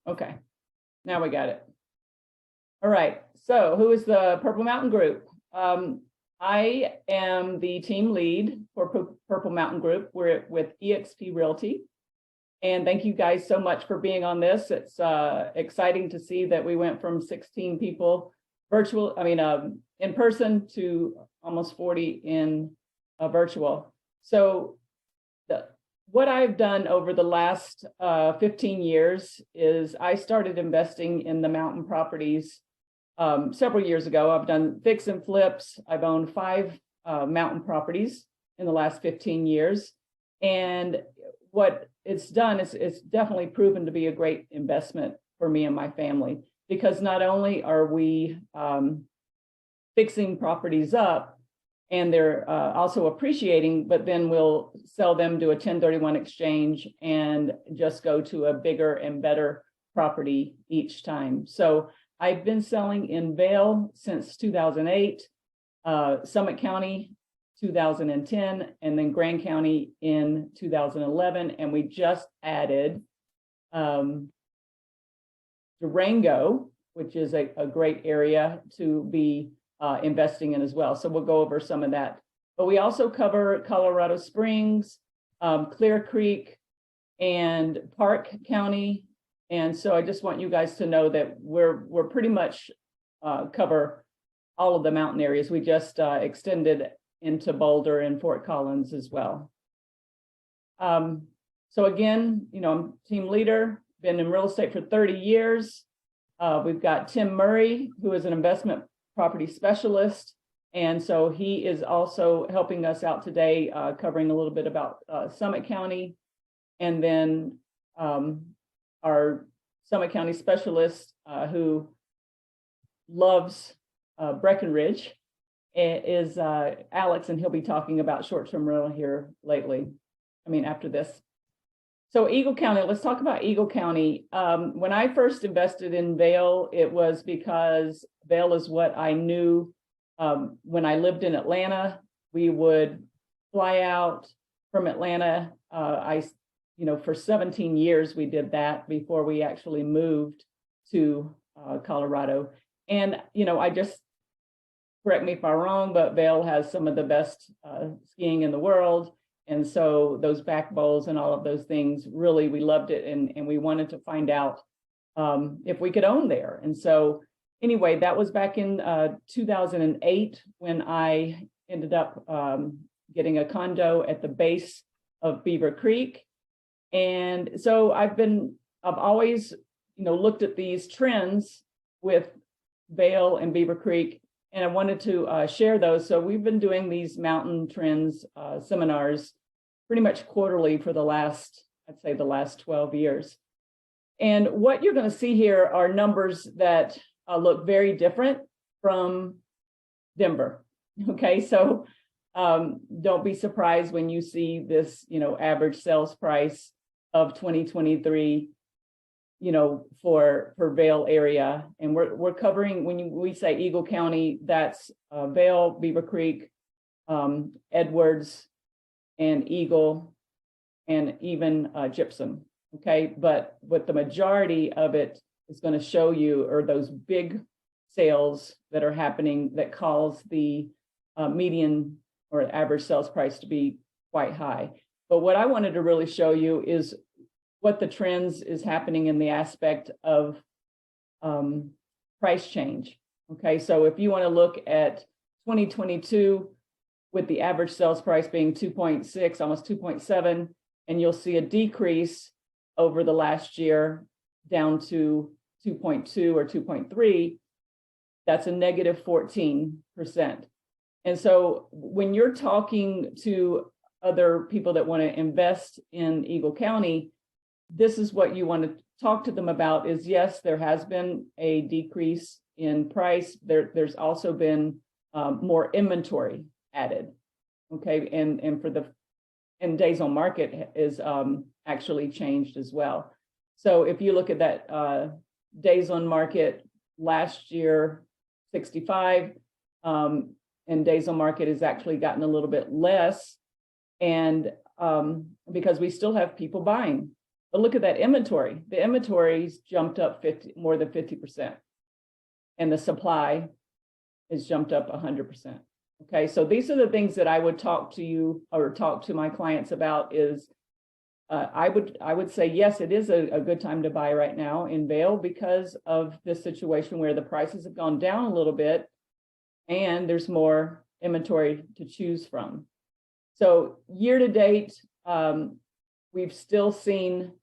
Okay, now we got it. All right, so who is the Purple Mountain Group? I am the team lead for Purple Mountain Group. We're with eXp Realty. And thank you guys so much for being on this. It's exciting to see that we went from 16 people in person to almost 40 in virtual. So what I've done over the last 15 years is I started investing in the mountain properties several years ago. I've done fix and flips. I've owned 5 mountain properties in the last 15 years. And what it's done is it's definitely proven to be a great investment for me and my family, because not only are we fixing properties up and they're also appreciating, but then we'll sell them to a 1031 exchange and just go to a bigger and better property each time. So I've been selling in Vail since 2008, Summit County 2010, and then Grand County in 2011. And we just added Durango, which is a great area to be investing in as well. So we'll go over some of that. But we also cover Colorado Springs, Clear Creek, and Park County. And so I just want you guys to know that we're pretty much cover all of the mountain areas. We just extended into Boulder and Fort Collins as well. So again, I'm team leader, been in real estate for 30 years. We've got Tim Murray, who is an investment property specialist. And so he is also helping us out today, covering a little bit about Summit County. And then our Summit County specialist who loves Breckenridge is Alex, and he'll be talking about short-term rental here after this. So Eagle County, let's talk about Eagle County. When I first invested in Vail, it was because Vail is what I knew. When I lived in Atlanta, we would fly out from Atlanta. For 17 years, we did that before we actually moved to Colorado. And, correct me if I'm wrong, but Vail has some of the best skiing in the world. And so those back bowls and all of those things, really, we loved it. And we wanted to find out if we could own there. And so anyway, that was back in 2008 when I ended up getting a condo at the base of Beaver Creek. And so I've always, looked at these trends with Vail and Beaver Creek, and I wanted to share those. So we've been doing these Mountain Trends seminars pretty much quarterly for the last 12 years. And what you're going to see here are numbers that look very different from Denver. Okay, so don't be surprised when you see this, average sales price of 2023, for Vail area. And we're covering, when we say Eagle County, that's Vail, Beaver Creek, Edwards, and Eagle, and even Gypsum. Okay, but what the majority of it is going to show you are those big sales that are happening that cause the median or average sales price to be quite high. But what I wanted to really show you is what the trends is happening in the aspect of price change. Okay, so if you want to look at 2022 with the average sales price being 2.6, almost 2.7, and you'll see a decrease over the last year down to 2.2 or 2.3, that's a negative 14%. And so when you're talking to other people that want to invest in Eagle County, this is what you want to talk to them about is, yes, there has been a decrease in price. There's also been more inventory added. Okay, and days on market is actually changed as well. So if you look at that days on market last year, 65, and days on market has actually gotten a little bit less, and because we still have people buying. But look at that inventory. The inventory's jumped up more than 50%. And the supply is jumped up 100%. Okay, so these are the things that I would talk to you or talk to my clients about is I would say, yes, it is a good time to buy right now in Vail because of this situation where the prices have gone down a little bit and there's more inventory to choose from. So year to date, we've still seen,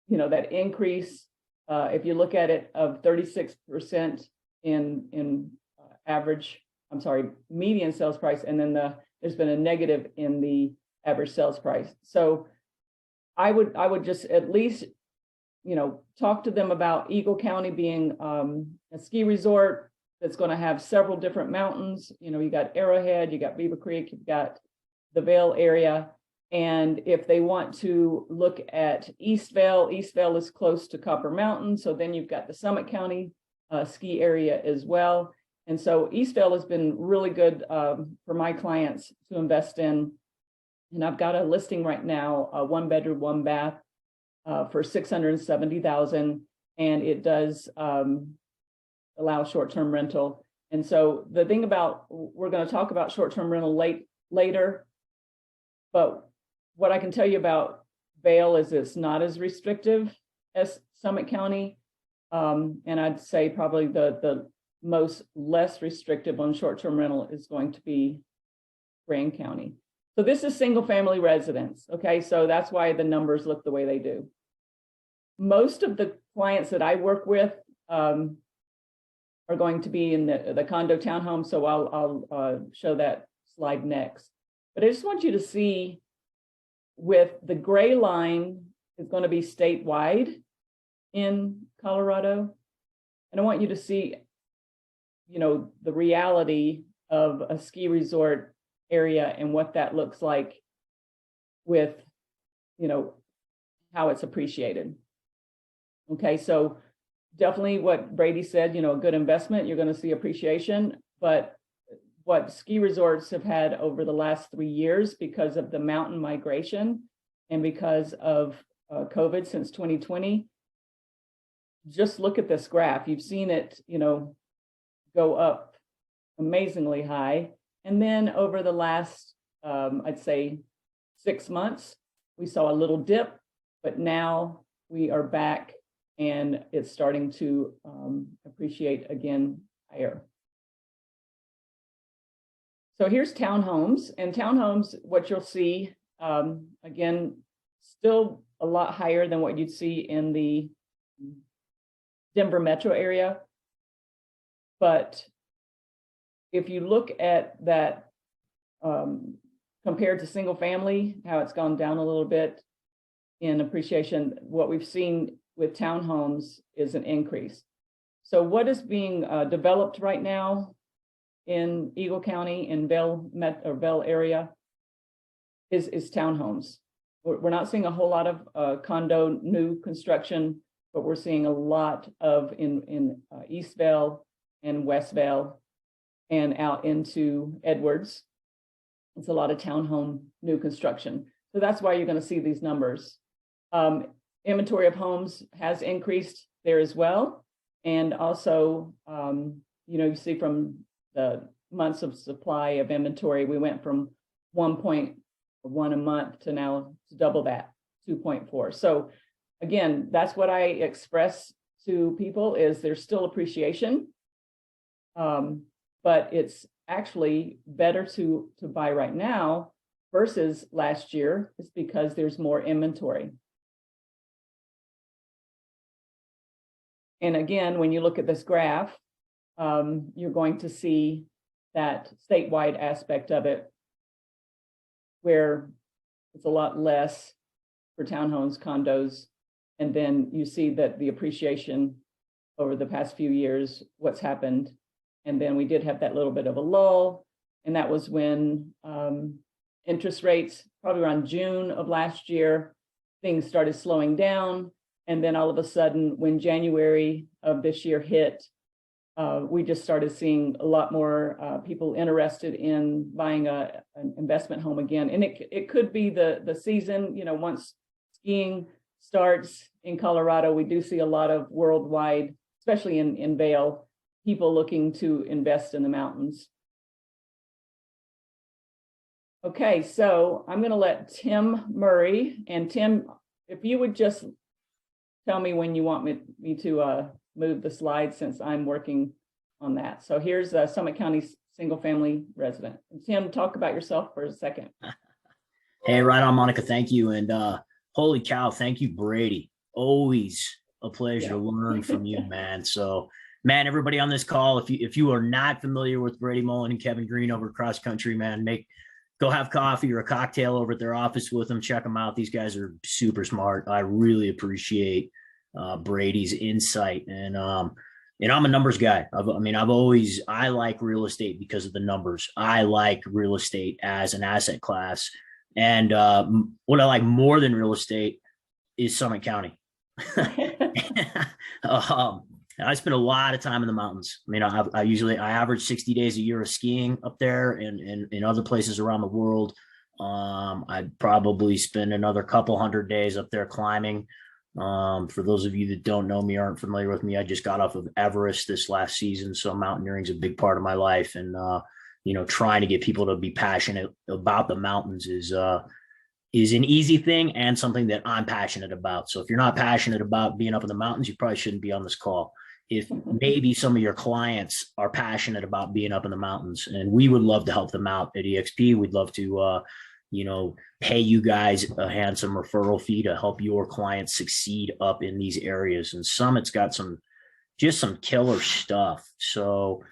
that increase. If you look at it of 36% in median sales price, and then there's been a negative in the average sales price. So I would just at least, talk to them about Eagle County being a ski resort that's going to have several different mountains. You got Arrowhead, you got Beaver Creek, you've got the Vail area. And if they want to look at East Vail is close to Copper Mountain. So then you've got the Summit County ski area as well. And so East Vail has been really good for my clients to invest in. And I've got a listing right now, a 1-bedroom, 1-bath for $670,000, and it does allow short-term rental. And so the thing we're going to talk about short-term rental later, but what I can tell you about Vail is it's not as restrictive as Summit County, and I'd say probably the most less restrictive on short-term rental is going to be Grand County. So this is single-family residence, okay? So that's why the numbers look the way they do. Most of the clients that I work with are going to be in the condo townhome, so I'll show that slide next. But I just want you to see with the gray line is going to be statewide in Colorado. And I want you to see, the reality of a ski resort area and what that looks like with, how it's appreciated. Okay, so definitely what Brady said, a good investment, you're going to see appreciation, but what ski resorts have had over the last 3 years because of the mountain migration and because of COVID since 2020, just look at this graph. You've seen it, go up amazingly high. And then over the last, I'd say 6 months, we saw a little dip, but now we are back and it's starting to appreciate again higher. So here's townhomes, and townhomes, what you'll see, again, still a lot higher than what you'd see in the Denver metro area. But if you look at that compared to single family, how it's gone down a little bit in appreciation, what we've seen with townhomes is an increase. So what is being developed right now in Eagle County in Vail area is townhomes. We're not seeing a whole lot of condo new construction, but we're seeing a lot of in East Vail and West Vail and out into Edwards. It's a lot of townhome new construction. So that's why you're going to see these numbers. Inventory of homes has increased there as well. And also, you see from the months of supply of inventory, we went from 1.1 a month to now to double that, 2.4. So again, that's what I express to people is there's still appreciation, but it's actually better to buy right now versus last year. It's because there's more inventory. And again, when you look at this graph, you're going to see that statewide aspect of it, where it's a lot less for townhomes, condos, and then you see that the appreciation over the past few years, what's happened. And then we did have that little bit of a lull, and that was when interest rates, probably around June of last year, things started slowing down. And then all of a sudden, when January of this year hit, we just started seeing a lot more people interested in buying an investment home again. And it could be the season, once skiing starts in Colorado, we do see a lot of worldwide, especially in Vail, people looking to invest in the mountains. Okay, so I'm going to let Tim Murray, and Tim, if you would just tell me when you want me to move the slide, since I'm working on that. So here's Summit County single family resident. And Tim, talk about yourself for a second. Hey, right on, Monica. Thank you. And holy cow, thank you, Brady. Always a pleasure to learn from you, man. So, man, everybody on this call, if you are not familiar with Brady Mullen and Kevin Green over Cross Country, man, go have coffee or a cocktail over at their office with them. Check them out. These guys are super smart. I really appreciate Brady's insight. And I'm a numbers guy. I like real estate because of the numbers. I like real estate as an asset class. And what I like more than real estate is Summit County. I spend a lot of time in the mountains. I mean, I average 60 days a year of skiing up there and in other places around the world. I'd probably spend another couple hundred days up there climbing. For those of you that don't know me, aren't familiar with me, I just got off of Everest this last season. So mountaineering is a big part of my life. And, trying to get people to be passionate about the mountains is an easy thing and something that I'm passionate about. So if you're not passionate about being up in the mountains, you probably shouldn't be on this call. If maybe some of your clients are passionate about being up in the mountains, and we would love to help them out at EXP. We'd love to, pay you guys a handsome referral fee to help your clients succeed up in these areas. And Summit's got some killer stuff. So,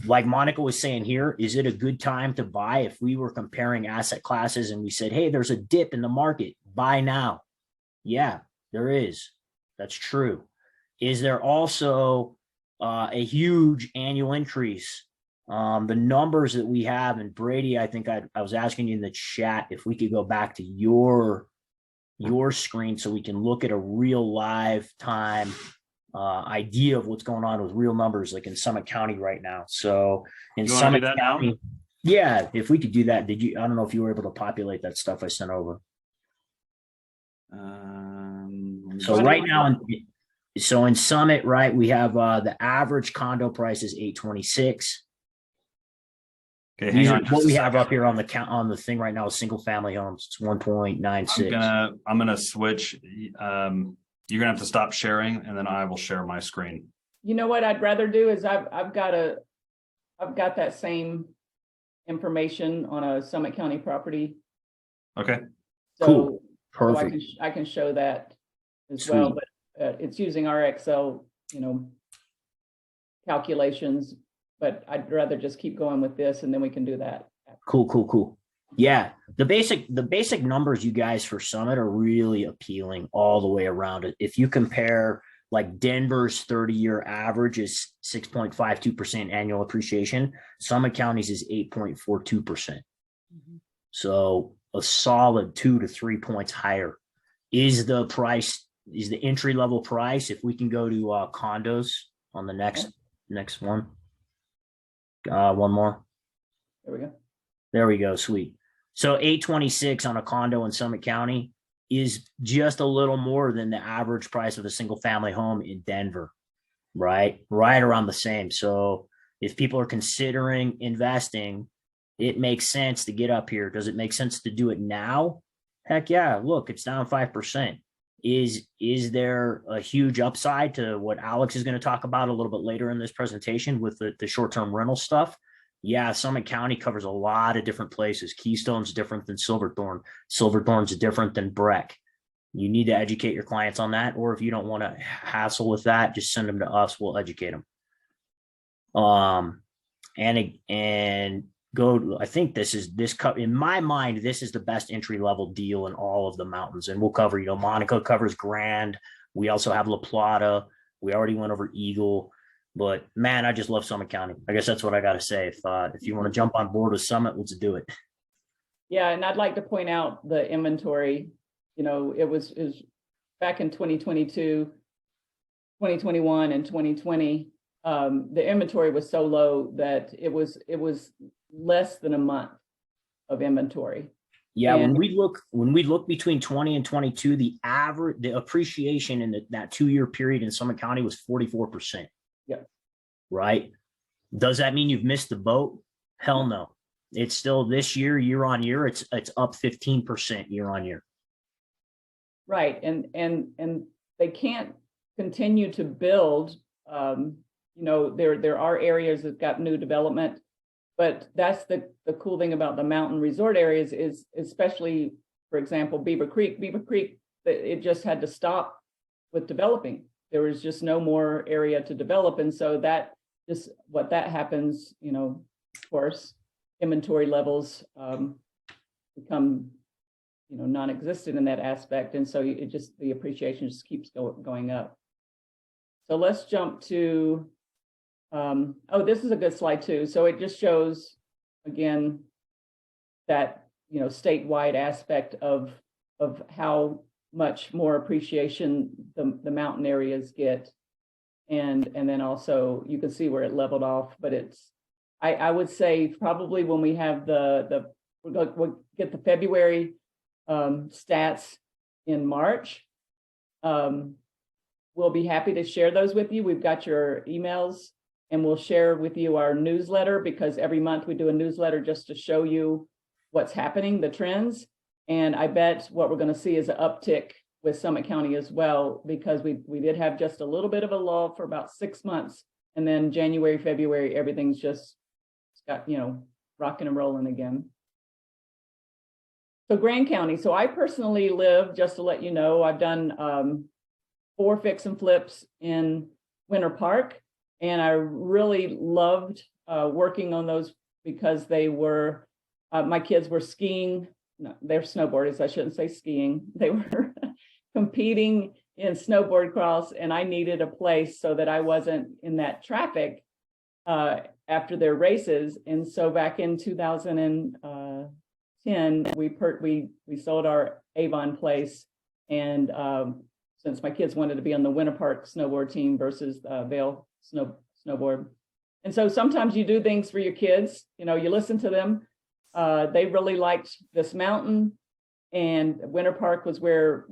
like Monica was saying here, is it a good time to buy? If we were comparing asset classes and we said, hey, there's a dip in the market, buy now. Yeah, there is. That's true. Is there also a huge annual increase? The numbers that we have, and Brady, I think I was asking you in the chat if we could go back to your screen so we can look at a real live time idea of what's going on with real numbers, like in Summit County right now. So in Summit County, yeah, if we could do that, I don't know if you were able to populate that stuff I sent over. So right now, in Summit, right, we have the average condo price is $826. Okay, these are what we have up here on the thing right now is single family homes. It's 1.96. I'm gonna switch. You're gonna have to stop sharing, and then I will share my screen. You know what I'd rather do is I've got that same information on a Summit County property. Okay. So, cool. Perfect. So I can show that as Sweet. well, but it's using our Excel, calculations. But I'd rather just keep going with this, and then we can do that. Cool. Yeah, the basic numbers you guys for Summit are really appealing all the way around it. If you compare, like, Denver's 30-year average is 6.52% annual appreciation, Summit County's is 8.42%. Mm-hmm. So a solid 2 to 3 points higher. Is the entry level price, if we can go to condos on the next one. One more. There we go. Sweet. So 826 on a condo in Summit County is just a little more than the average price of a single family home in Denver, right? Right around the same. So if people are considering investing, it makes sense to get up here. Does it make sense to do it now? Heck yeah. Look, it's down 5%. Is there a huge upside to what Alex is going to talk about a little bit later in this presentation with the short-term rental stuff? Yeah, Summit County covers a lot of different places. Keystone's different than Silverthorne. Silverthorne's different than Breck. You need to educate your clients on that, or if you don't want to hassle with that, just send them to us. We'll educate them. And go. I think in my mind, this is the best entry level deal in all of the mountains. And we'll cover. Monica covers Grand. We also have La Plata. We already went over Eagle. But man, I just love Summit County. I guess that's what I got to say. If you want to jump on board with Summit, let's do it. Yeah, and I'd like to point out the inventory. It was back in 2022, 2021, and 2020. The inventory was so low that it was less than a month of inventory. Yeah, And when we look between 20 and 22, the appreciation in that 2 year period in Summit County was 44%. yeah, Right? Does that mean you've missed the boat? Hell no. It's still this year on year, it's up 15% year on year. right. And they can't continue to build. There are areas that got new development, but that's the cool thing about the mountain resort areas is, especially, for example, Beaver Creek, it just had to stop with developing. There was just no more area to develop. And so that just what that happens, of course, inventory levels become, non-existent in that aspect. And so the appreciation just keeps going up. So let's jump to, this is a good slide too. So it just shows, again, that, statewide aspect of how much more appreciation the mountain areas get. And then also you can see where it leveled off, but I would say probably when we have we'll get the February stats in March, we'll be happy to share those with you. We've got your emails, and we'll share with you our newsletter, because every month we do a newsletter just to show you what's happening, the trends. And I bet what we're going to see is an uptick with Summit County as well, because we did have just a little bit of a lull for about 6 months. And then January, February, everything's just got, rocking and rolling again. So Grand County. So I personally live, just to let you know, I've done 4 fix and flips in Winter Park. And I really loved working on those because they were, my kids were skiing. No, they're snowboarders. I shouldn't say skiing. They were competing in snowboard cross, and I needed a place so that I wasn't in that traffic after their races. And so back in 2010, we sold our Avon place, and since my kids wanted to be on the Winter Park snowboard team versus Vail snowboard. And so sometimes you do things for your kids, you listen to them. They really liked this mountain, and Winter Park was where,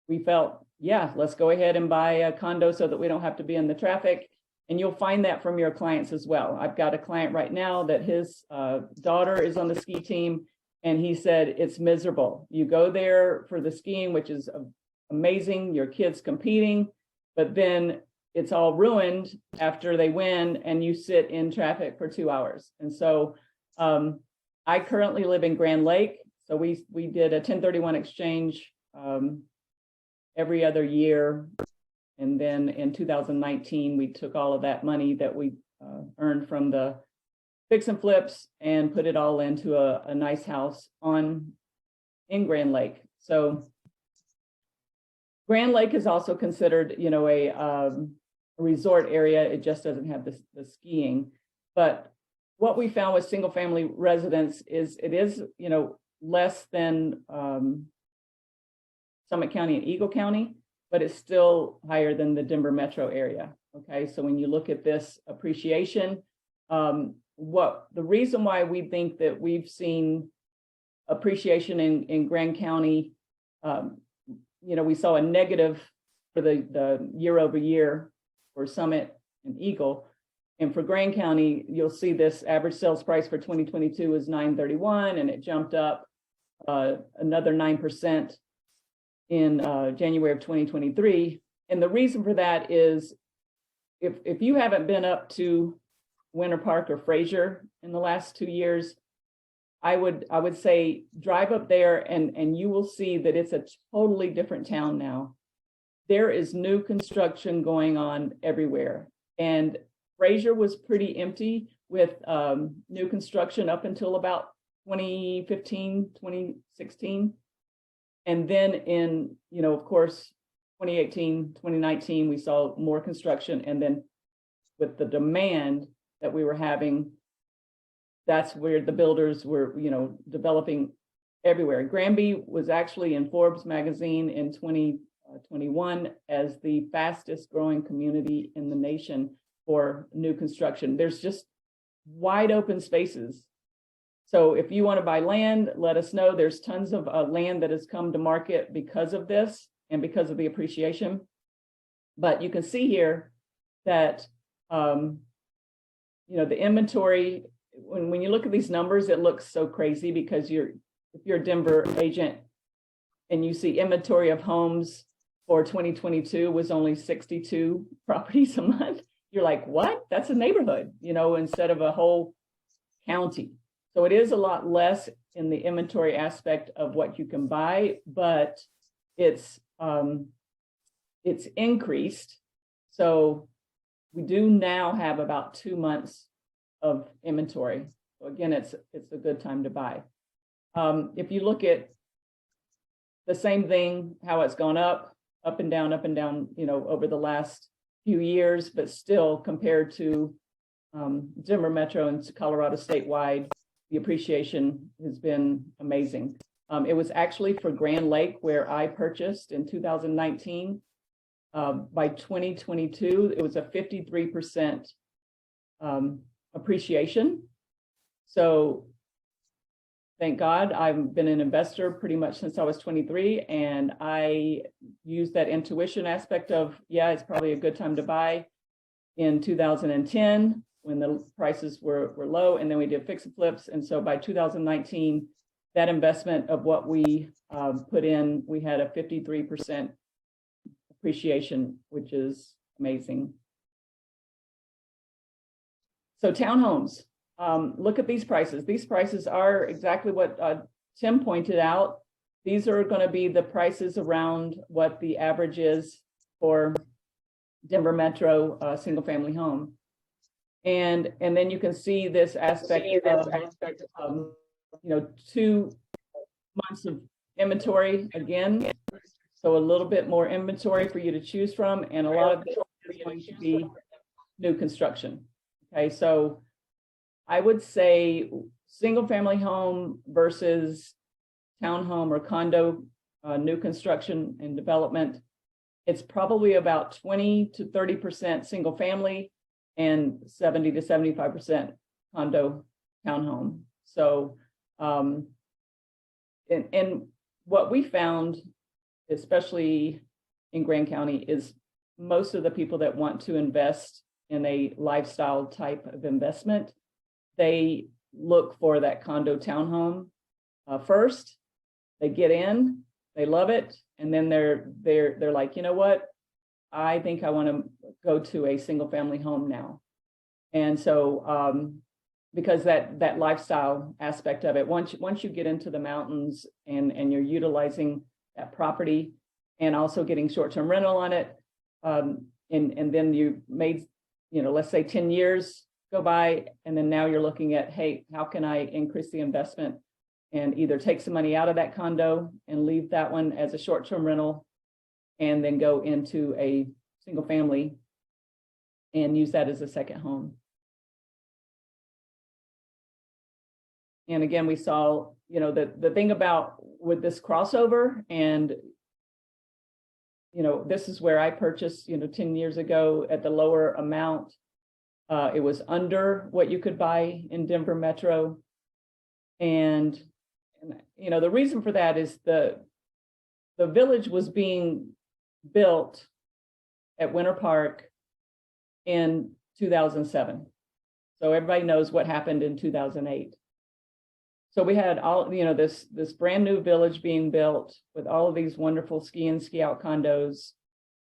we felt, yeah, let's go ahead and buy a condo so that we don't have to be in the traffic. And you'll find that from your clients as well. I've got a client right now that his daughter is on the ski team, and he said it's miserable. You go there for the skiing, which is amazing, your kids competing, but then it's all ruined after they win and you sit in traffic for 2 hours. And so I currently live in Grand Lake. So we did a 1031 exchange every other year. And then in 2019, we took all of that money that we earned from the fix and flips and put it all into a nice house in Grand Lake. So Grand Lake is also considered, a resort area. It just doesn't have the skiing. But what we found with single family residence is it is, less than Summit County and Eagle County, but it's still higher than the Denver metro area. Okay, so when you look at this appreciation, the reason why we think that we've seen appreciation in Grand County, we saw a negative for the year over year for Summit and Eagle. And for Grand County, you'll see this average sales price for 2022 is $931, and it jumped up another 9% in January of 2023. And the reason for that is if you haven't been up to Winter Park or Fraser in the last 2 years, I would say drive up there and you will see that it's a totally different town now. There is new construction going on everywhere. And Fraser was pretty empty with new construction up until about 2015, 2016. And then in, of course, 2018, 2019, we saw more construction. And then with the demand that we were having, that's where the builders were, developing everywhere. Granby was actually in Forbes magazine in 2021 as the fastest growing community in the nation for new construction. There's just wide open spaces. So if you want to buy land, let us know. There's tons of land that has come to market because of this and because of the appreciation. But you can see here that, the inventory, when you look at these numbers, it looks so crazy because if you're a Denver agent and you see inventory of homes for 2022 was only 62 properties a month, you're like, what? That's a neighborhood, instead of a whole county. So it is a lot less in the inventory aspect of what you can buy, but it's increased. So we do now have about 2 months of inventory. So again, it's a good time to buy. If you look at the same thing, how it's gone up and down, over the last few years, but still compared to Denver Metro and Colorado statewide, the appreciation has been amazing. It was actually for Grand Lake where I purchased in 2019. By 2022, it was a 53% appreciation. So thank God, I've been an investor pretty much since I was 23, and I used that intuition aspect of, it's probably a good time to buy in 2010 when the prices were low, and then we did fix and flips. And so by 2019, that investment of what we put in, we had a 53% appreciation, which is amazing. So townhomes, look at these prices. These prices are exactly what Tim pointed out. These are going to be the prices around what the average is for Denver Metro single family home. And then you can see this aspect of 2 months of inventory again. So a little bit more inventory for you to choose from, and a lot of it is going to be new construction. Okay, so I would say single family home versus townhome or condo new construction and development, it's probably about 20 to 30% single family and 70 to 75% condo townhome. So and what we found, especially in Grand County, is most of the people that want to invest in a lifestyle type of investment, they look for that condo townhome first. They get in, they love it, and then they're like, you know what? I think I want to go to a single family home now. And so because that lifestyle aspect of it, once you get into the mountains and you're utilizing that property and also getting short-term rental on it, and then you made, let's say 10 years go by, and then now you're looking at, hey, how can I increase the investment and either take some money out of that condo and leave that one as a short-term rental and then go into a single family and use that as a second home. And again, we saw, the thing about with this crossover, and, this is where I purchased, 10 years ago at the lower amount. It was under what you could buy in Denver Metro. And the reason for that is the village was being built at Winter Park in 2007. So everybody knows what happened in 2008. So we had all, this brand new village being built with all of these wonderful ski in, ski out condos.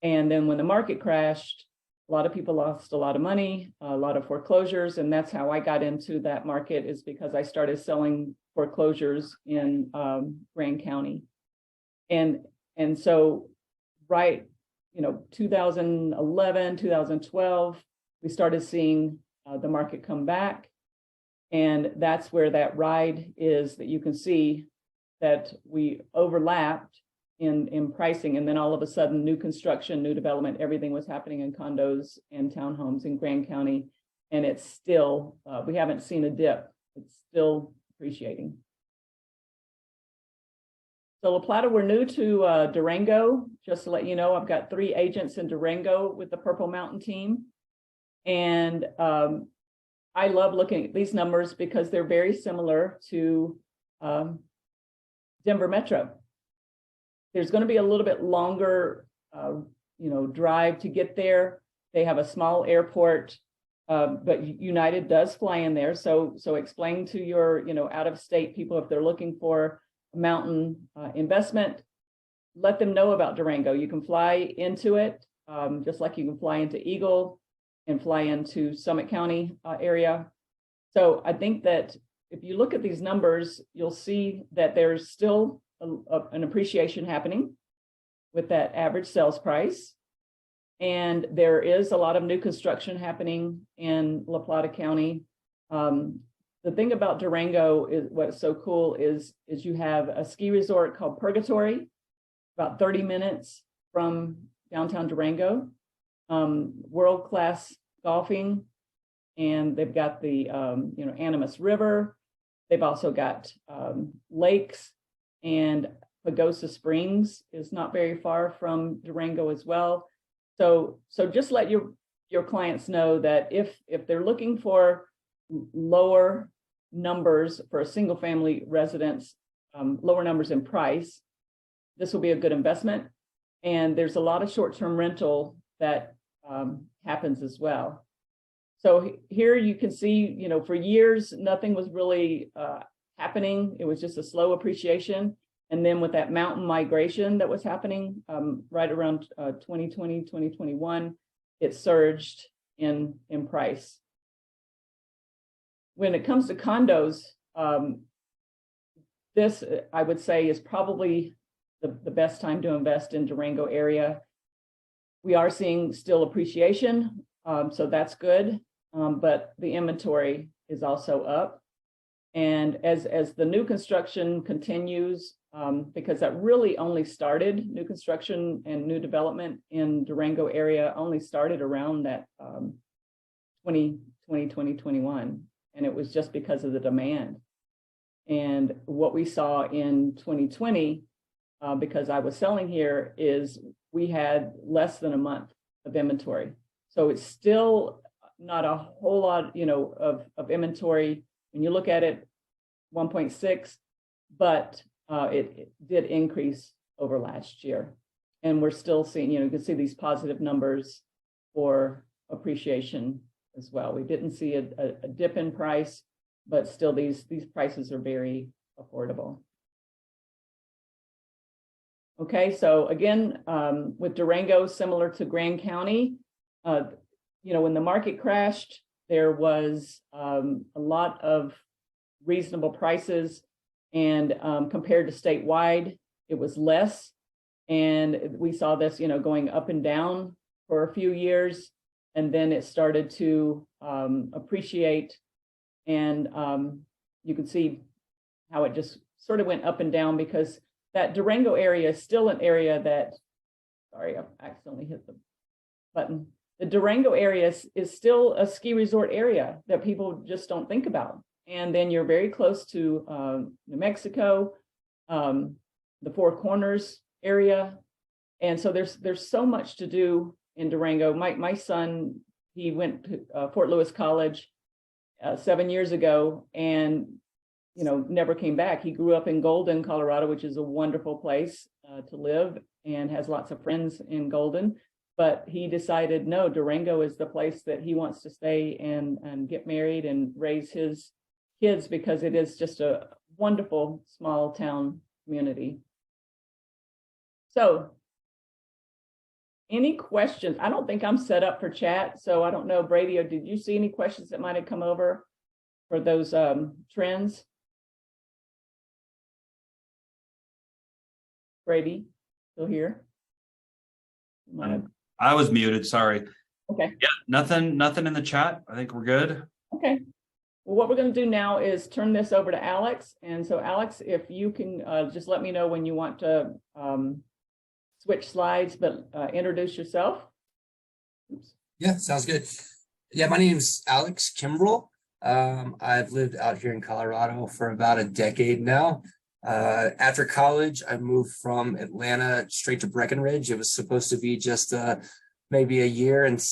And then when the market crashed, a lot of people lost a lot of money, a lot of foreclosures. And that's how I got into that market, is because I started selling foreclosures in Grand County. And so, right, 2011, 2012, we started seeing the market come back. And that's where that ride is, that you can see that we overlapped in pricing. And then all of a sudden, new construction, new development, everything was happening in condos and townhomes in Grand County. And it's still, we haven't seen a dip. It's still appreciating. So La Plata, we're new to Durango. Just to let you know, I've got 3 agents in Durango with the Purple Mountain team. And I love looking at these numbers because they're very similar to Denver Metro. There's going to be a little bit longer, drive to get there. They have a small airport, but United does fly in there. So explain to your, out of state people, if they're looking for a mountain investment, let them know about Durango. You can fly into it, just like you can fly into Eagle and fly into Summit County area. So I think that if you look at these numbers, you'll see that there's still an appreciation happening with that average sales price. And there is a lot of new construction happening in La Plata County. The thing about Durango is what's so cool is you have a ski resort called Purgatory, about 30 minutes from downtown Durango, world-class golfing, and they've got the Animas River. They've also got lakes, and Pagosa Springs is not very far from Durango as well. So just let your clients know that if they're looking for lower numbers for a single family residence, lower numbers in price, this will be a good investment. And there's a lot of short-term rental that happens as well. So here you can see, for years, nothing was really happening. It was just a slow appreciation. And then with that mountain migration that was happening right around 2020, 2021, it surged in price. When it comes to condos, this, I would say, is probably the best time to invest in Durango area. We are seeing still appreciation, so that's good, but the inventory is also up. And as the new construction continues, because that really only started, new construction and new development in Durango area only started around that 2021. And it was just because of the demand. And what we saw in 2020, because I was selling here, is we had less than a month of inventory. So it's still not a whole lot, of inventory. When you look at it, 1.6, but it did increase over last year. And we're still seeing, you can see these positive numbers for appreciation as well. We didn't see a dip in price, but still these prices are very affordable. Okay, so again, with Durango, similar to Grand County, when the market crashed, there was a lot of reasonable prices, and compared to statewide, it was less. And we saw this, going up and down for a few years, and then it started to appreciate. And you can see how it just sort of went up and down, because that Durango area is still an area that, sorry, I accidentally hit the button. The Durango area is still a ski resort area that people just don't think about. And then you're very close to New Mexico, the Four Corners area. And so there's so much to do in Durango. My son, he went to Fort Lewis College 7 years ago, and never came back. He grew up in Golden, Colorado, which is a wonderful place to live, and has lots of friends in Golden. But he decided, no, Durango is the place that he wants to stay and get married and raise his kids, because it is just a wonderful small town community. So any questions? I don't think I'm set up for chat, so I don't know, Brady, or did you see any questions that might have come over for those trends? Brady, still here? I was muted, sorry. Okay. Yeah, nothing in the chat. I think we're good. Okay. Well, what we're going to do now is turn this over to Alex. And so, Alex, if you can just let me know when you want to switch slides, but introduce yourself. Oops. Yeah, sounds good. Yeah, my name's Alex Kimbrell. I've lived out here in Colorado for about a decade now. After college, I moved from Atlanta straight to Breckenridge. It was supposed to be just maybe a year and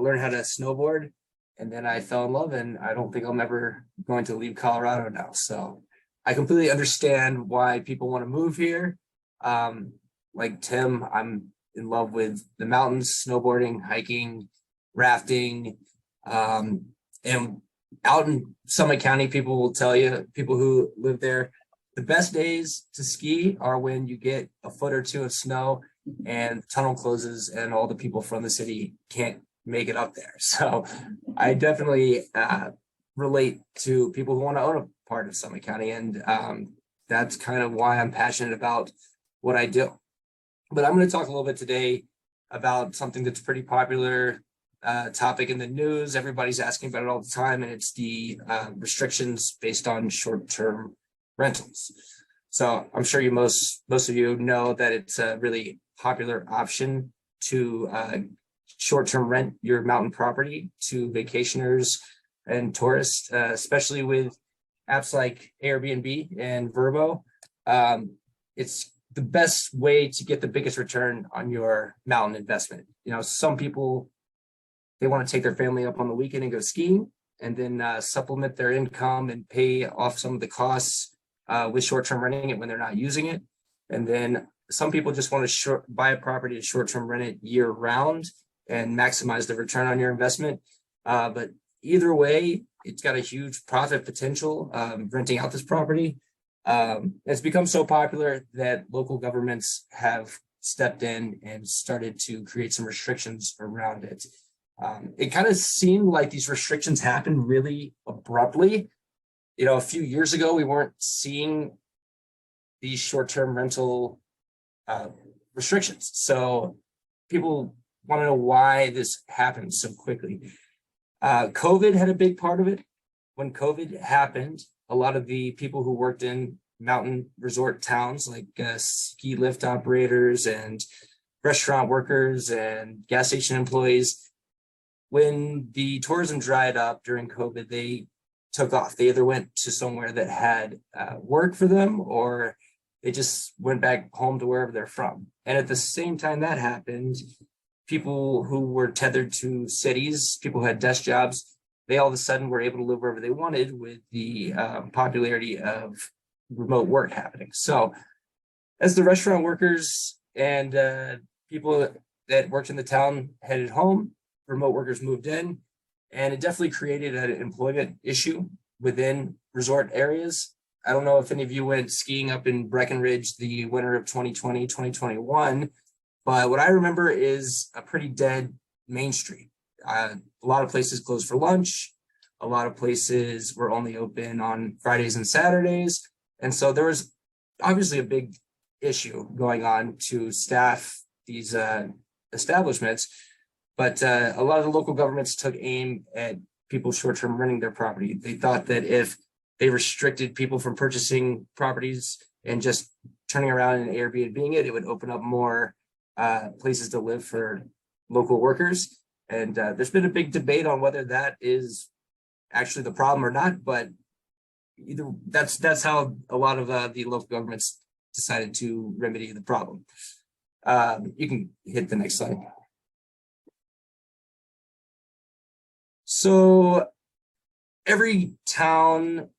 learn how to snowboard. and then I fell in love, and I don't think I'm ever going to leave Colorado now. So I completely understand why people want to move here. Like Tim, I'm in love with the mountains, snowboarding, hiking, rafting, and out in Summit County, people will tell you, people who live there, the best days to ski are when you get a foot or two of snow and the tunnel closes and all the people from the city can't make it up there. So I definitely relate to people who want to own a part of Summit County. And that's kind of why I'm passionate about what I do. But I'm going to talk a little bit today about something that's pretty popular topic in the news. Everybody's asking about it all the time, and it's the restrictions based on short-term rentals. So I'm sure most of you know that it's a really popular option to short-term rent your mountain property to vacationers and tourists, especially with apps like Airbnb and Vrbo. It's the best way to get the biggest return on your mountain investment. You know, some people, they want to take their family up on the weekend and go skiing, and then supplement their income and pay off some of the costs with short-term renting it when they're not using it. And then some people just want to buy a property to short-term rent it year round and maximize the return on your investment. But either way, it's got a huge profit potential renting out this property. It's become so popular that local governments have stepped in and started to create some restrictions around it. It kind of seemed like these restrictions happened really abruptly. You know, a few years ago, we weren't seeing these short-term rental restrictions. So people want to know why this happened so quickly. COVID had a big part of it. When COVID happened, a lot of the people who worked in mountain resort towns, like ski lift operators and restaurant workers and gas station employees, when the tourism dried up during COVID, they took off. They either went to somewhere that had work for them, or they just went back home to wherever they're from. And at the same time that happened, people who were tethered to cities, people who had desk jobs, they all of a sudden were able to live wherever they wanted with the popularity of remote work happening. So as the restaurant workers and people that worked in the town headed home, remote workers moved in, and it definitely created an employment issue within resort areas. I don't know if any of you went skiing up in Breckenridge the winter of 2020, 2021, but what I remember is a pretty dead Main Street. A lot of places closed for lunch. A lot of places were only open on Fridays and Saturdays. And so there was obviously a big issue going on to staff these establishments. But a lot of the local governments took aim at people short-term renting their property. They thought that if they restricted people from purchasing properties and just turning around and Airbnb-ing it, it would open up more places to live for local workers. And there's been a big debate on whether that is actually the problem or not, but either that's how a lot of the local governments decided to remedy the problem. You can hit the next slide. So every town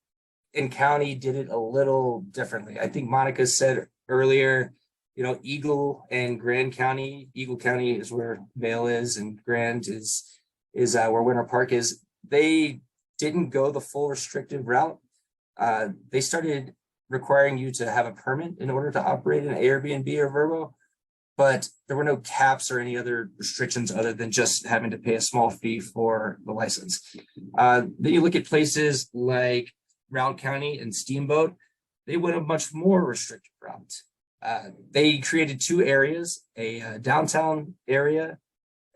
and county did it a little differently. I think Monica said earlier, you know, Eagle and Grand County. Eagle County is where Vail is, and Grand is where Winter Park is. They didn't go the full restrictive route. They started requiring you to have a permit in order to operate an Airbnb or Vrbo, but there were no caps or any other restrictions other than just having to pay a small fee for the license. Then you look at places like Round County and Steamboat, they went a much more restrictive route. They created two areas, a downtown area,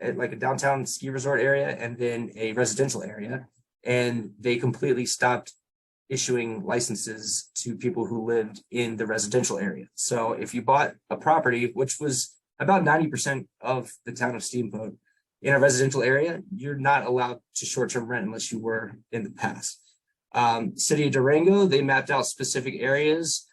like a downtown ski resort area, and then a residential area. And they completely stopped issuing licenses to people who lived in the residential area. So if you bought a property, which was about 90% of the town of Steamboat, in a residential area, you're not allowed to short-term rent unless you were in the past. City of Durango, they mapped out specific areas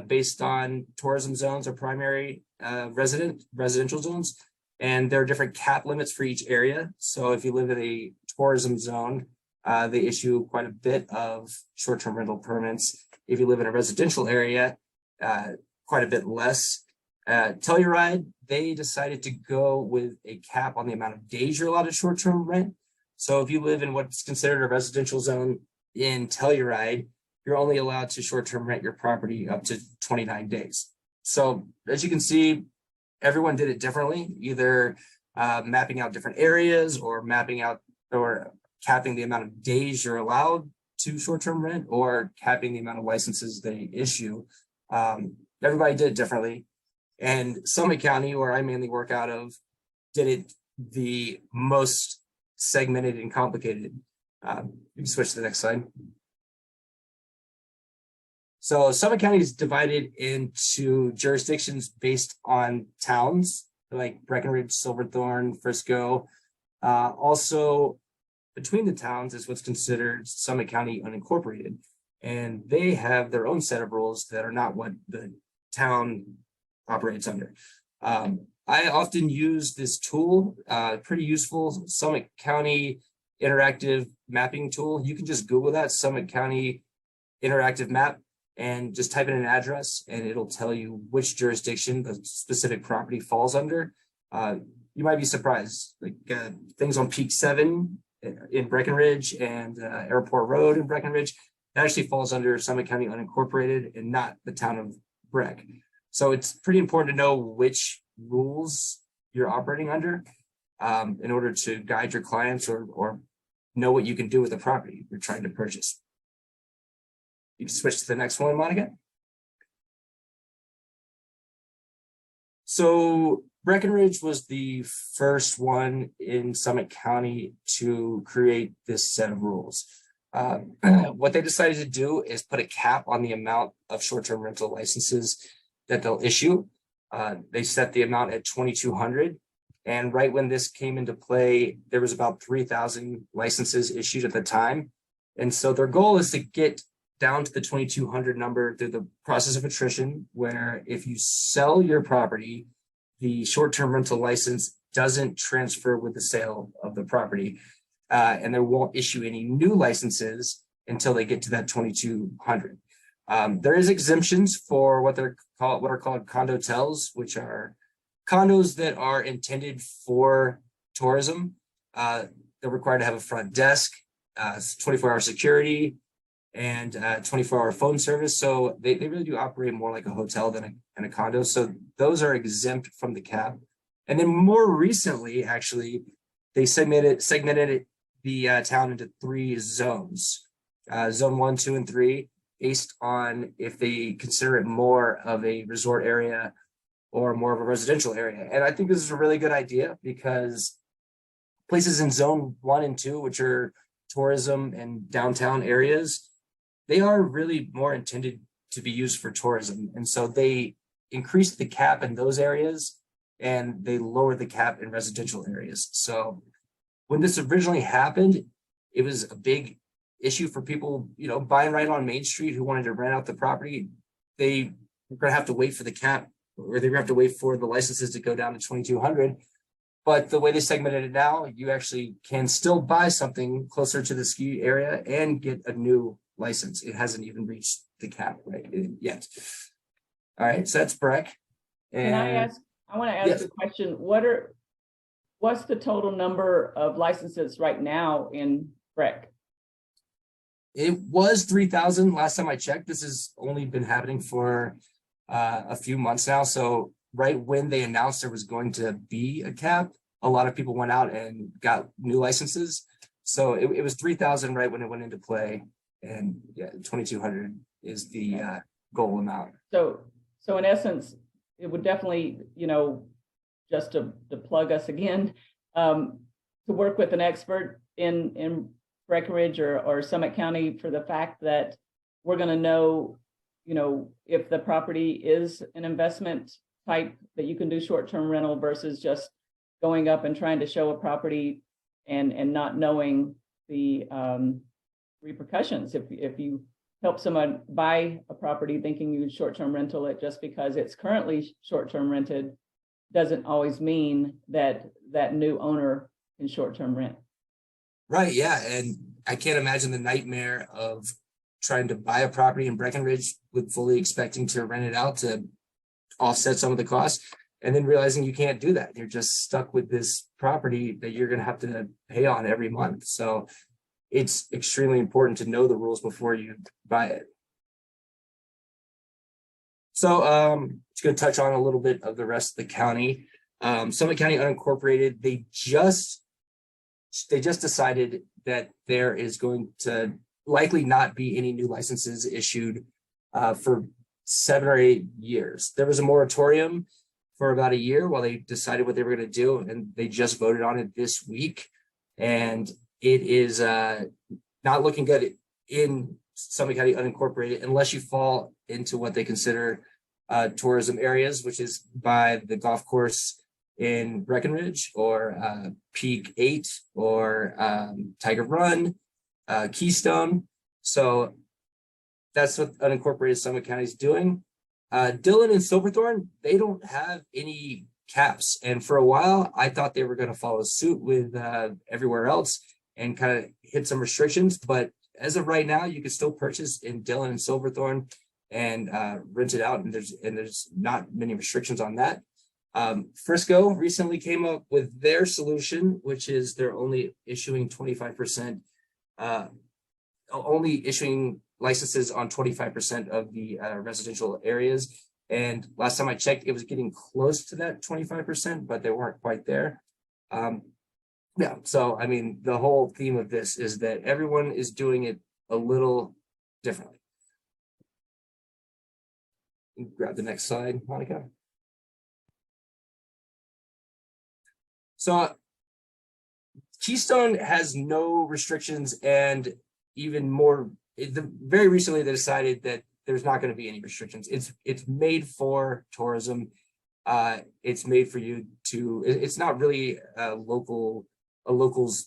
based on tourism zones or primary residential zones. And there are different cap limits for each area. So if you live in a tourism zone, they issue quite a bit of short-term rental permits. If you live in a residential area, quite a bit less. Telluride, they decided to go with a cap on the amount of days you're allowed to short-term rent. So if you live in what's considered a residential zone in Telluride, you're only allowed to short-term rent your property up to 29 days. So as you can see, everyone did it differently, either mapping out different areas or mapping out or capping the amount of days you're allowed to short-term rent or capping the amount of licenses they issue. Everybody did it differently. And Summit County, where I mainly work out of, did it the most segmented and complicated. You can switch to the next slide. So Summit County is divided into jurisdictions based on towns like Breckenridge, Silverthorne, Frisco. Also, between the towns is what's considered Summit County unincorporated. And they have their own set of rules that are not what the town operates under. I often use this tool, pretty useful, Summit County interactive mapping tool. You can just Google that, Summit County interactive map, and just type in an address and it'll tell you which jurisdiction the specific property falls under. You might be surprised, like things on Peak 7 in Breckenridge and Airport Road in Breckenridge, that actually falls under Summit County unincorporated and not the town of Breck. So it's pretty important to know which rules you're operating under in order to guide your clients or know what you can do with the property you're trying to purchase. You can switch to the next one, Monica. So Breckenridge was the first one in Summit County to create this set of rules. What they decided to do is put a cap on the amount of short-term rental licenses that they'll issue. They set the amount at 2,200. And right when this came into play, there was about 3,000 licenses issued at the time. And so their goal is to get down to the 2,200 number through the process of attrition, where if you sell your property, the short-term rental license doesn't transfer with the sale of the property. And they won't issue any new licenses until they get to that 2,200. There is exemptions for what are called condotels, which are condos that are intended for tourism. They're required to have a front desk, 24-hour security, and 24-hour phone service. So they really do operate more like a hotel than a condo. So those are exempt from the cap. And then more recently, actually, they segmented the town into 3 zones, zone 1, 2, and 3, based on if they consider it more of a resort area or more of a residential area. And I think this is a really good idea because places in zone 1 and 2, which are tourism and downtown areas, they are really more intended to be used for tourism. And so they increased the cap in those areas and they lowered the cap in residential areas. So when this originally happened, it was a big issue for people, buying right on Main Street who wanted to rent out the property. They were going to have to wait for the cap, or they were going to have to wait for the licenses to go down to 2,200. But the way they segmented it now, you actually can still buy something closer to the ski area and get a new license. It hasn't even reached the cap yet. All right, so that's Breck. And I want to ask yes. a question. What's the total number of licenses right now in Breck? It was 3,000 last time I checked. This has only been happening for a few months now. So right when they announced there was going to be a cap, a lot of people went out and got new licenses. So it was 3,000 right when it went into play. And yeah, 2,200 is the goal amount. So in essence, it would definitely, just to plug us again, to work with an expert in Breckenridge or Summit County for the fact that we're going to know, if the property is an investment type that you can do short-term rental versus just going up and trying to show a property and not knowing the repercussions. If you help someone buy a property thinking you short-term rental it just because it's currently short-term rented doesn't always mean that that new owner can short-term rent. Right, yeah, and I can't imagine the nightmare of trying to buy a property in Breckenridge with fully expecting to rent it out to offset some of the costs, and then realizing you can't do that. You're just stuck with this property that you're gonna have to pay on every month. So it's extremely important to know the rules before you buy it. So just gonna touch on a little bit of the rest of the county. Summit County Unincorporated, they just decided that there is going to likely not be any new licenses issued for 7 or 8 years. There was a moratorium for about a year while they decided what they were going to do, and they just voted on it this week. And it is not looking good in Summit County Unincorporated unless you fall into what they consider tourism areas, which is by the golf course in Breckenridge, or Peak 8, or Tiger Run, Keystone. So that's what unincorporated Summit County is doing. Dillon and Silverthorne, they don't have any caps. And for a while, I thought they were going to follow suit with everywhere else and kind of hit some restrictions. But as of right now, you can still purchase in Dillon and Silverthorne and rent it out. And there's not many restrictions on that. Frisco recently came up with their solution, which is they're only issuing 25%, only issuing licenses on 25% of the residential areas. And last time I checked, it was getting close to that 25%, but they weren't quite there. Yeah, so I mean, the whole theme of this is that everyone is doing it a little differently. Grab the next slide, Monica. So Keystone has no restrictions, and even more, very recently they decided that there's not going to be any restrictions. It's made for tourism. It's made for you to, it's not really a local's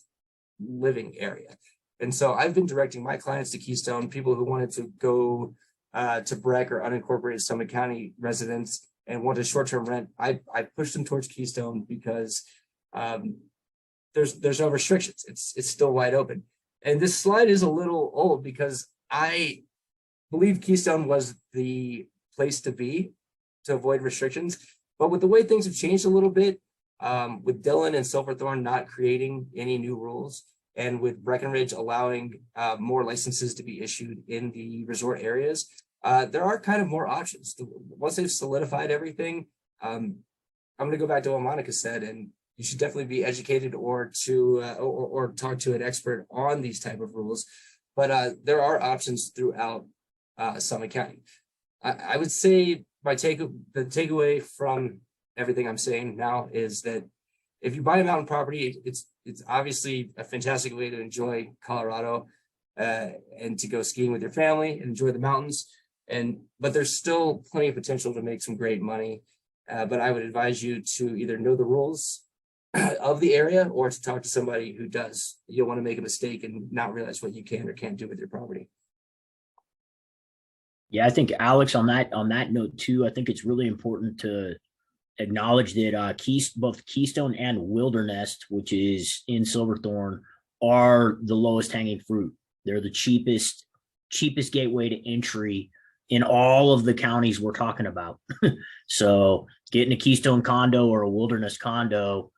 living area. And so I've been directing my clients to Keystone, people who wanted to go to Breck or unincorporated Summit County residents and want a short-term rent. I pushed them towards Keystone because there's no restrictions. It's still wide open. And this slide is a little old because I believe Keystone was the place to be to avoid restrictions. But with the way things have changed a little bit, with Dillon and Silverthorne not creating any new rules, and with Breckenridge allowing more licenses to be issued in the resort areas, there are kind of more options. Once they've solidified everything, I'm going to go back to what Monica said, and you should definitely be educated or talk to an expert on these type of rules. But there are options throughout Summit County. I would say the takeaway from everything I'm saying now is that if you buy a mountain property, it's obviously a fantastic way to enjoy Colorado and to go skiing with your family and enjoy the mountains. But there's still plenty of potential to make some great money. But I would advise you to either know the rules of the area or to talk to somebody who does. You don't want to make a mistake and not realize what you can or can't do with your property. Yeah, I think Alex, on that note too, I think it's really important to acknowledge that both Keystone and Wilderness, which is in Silverthorne, are the lowest hanging fruit. They're the cheapest gateway to entry in all of the counties we're talking about. So getting a Keystone condo or a Wilderness condo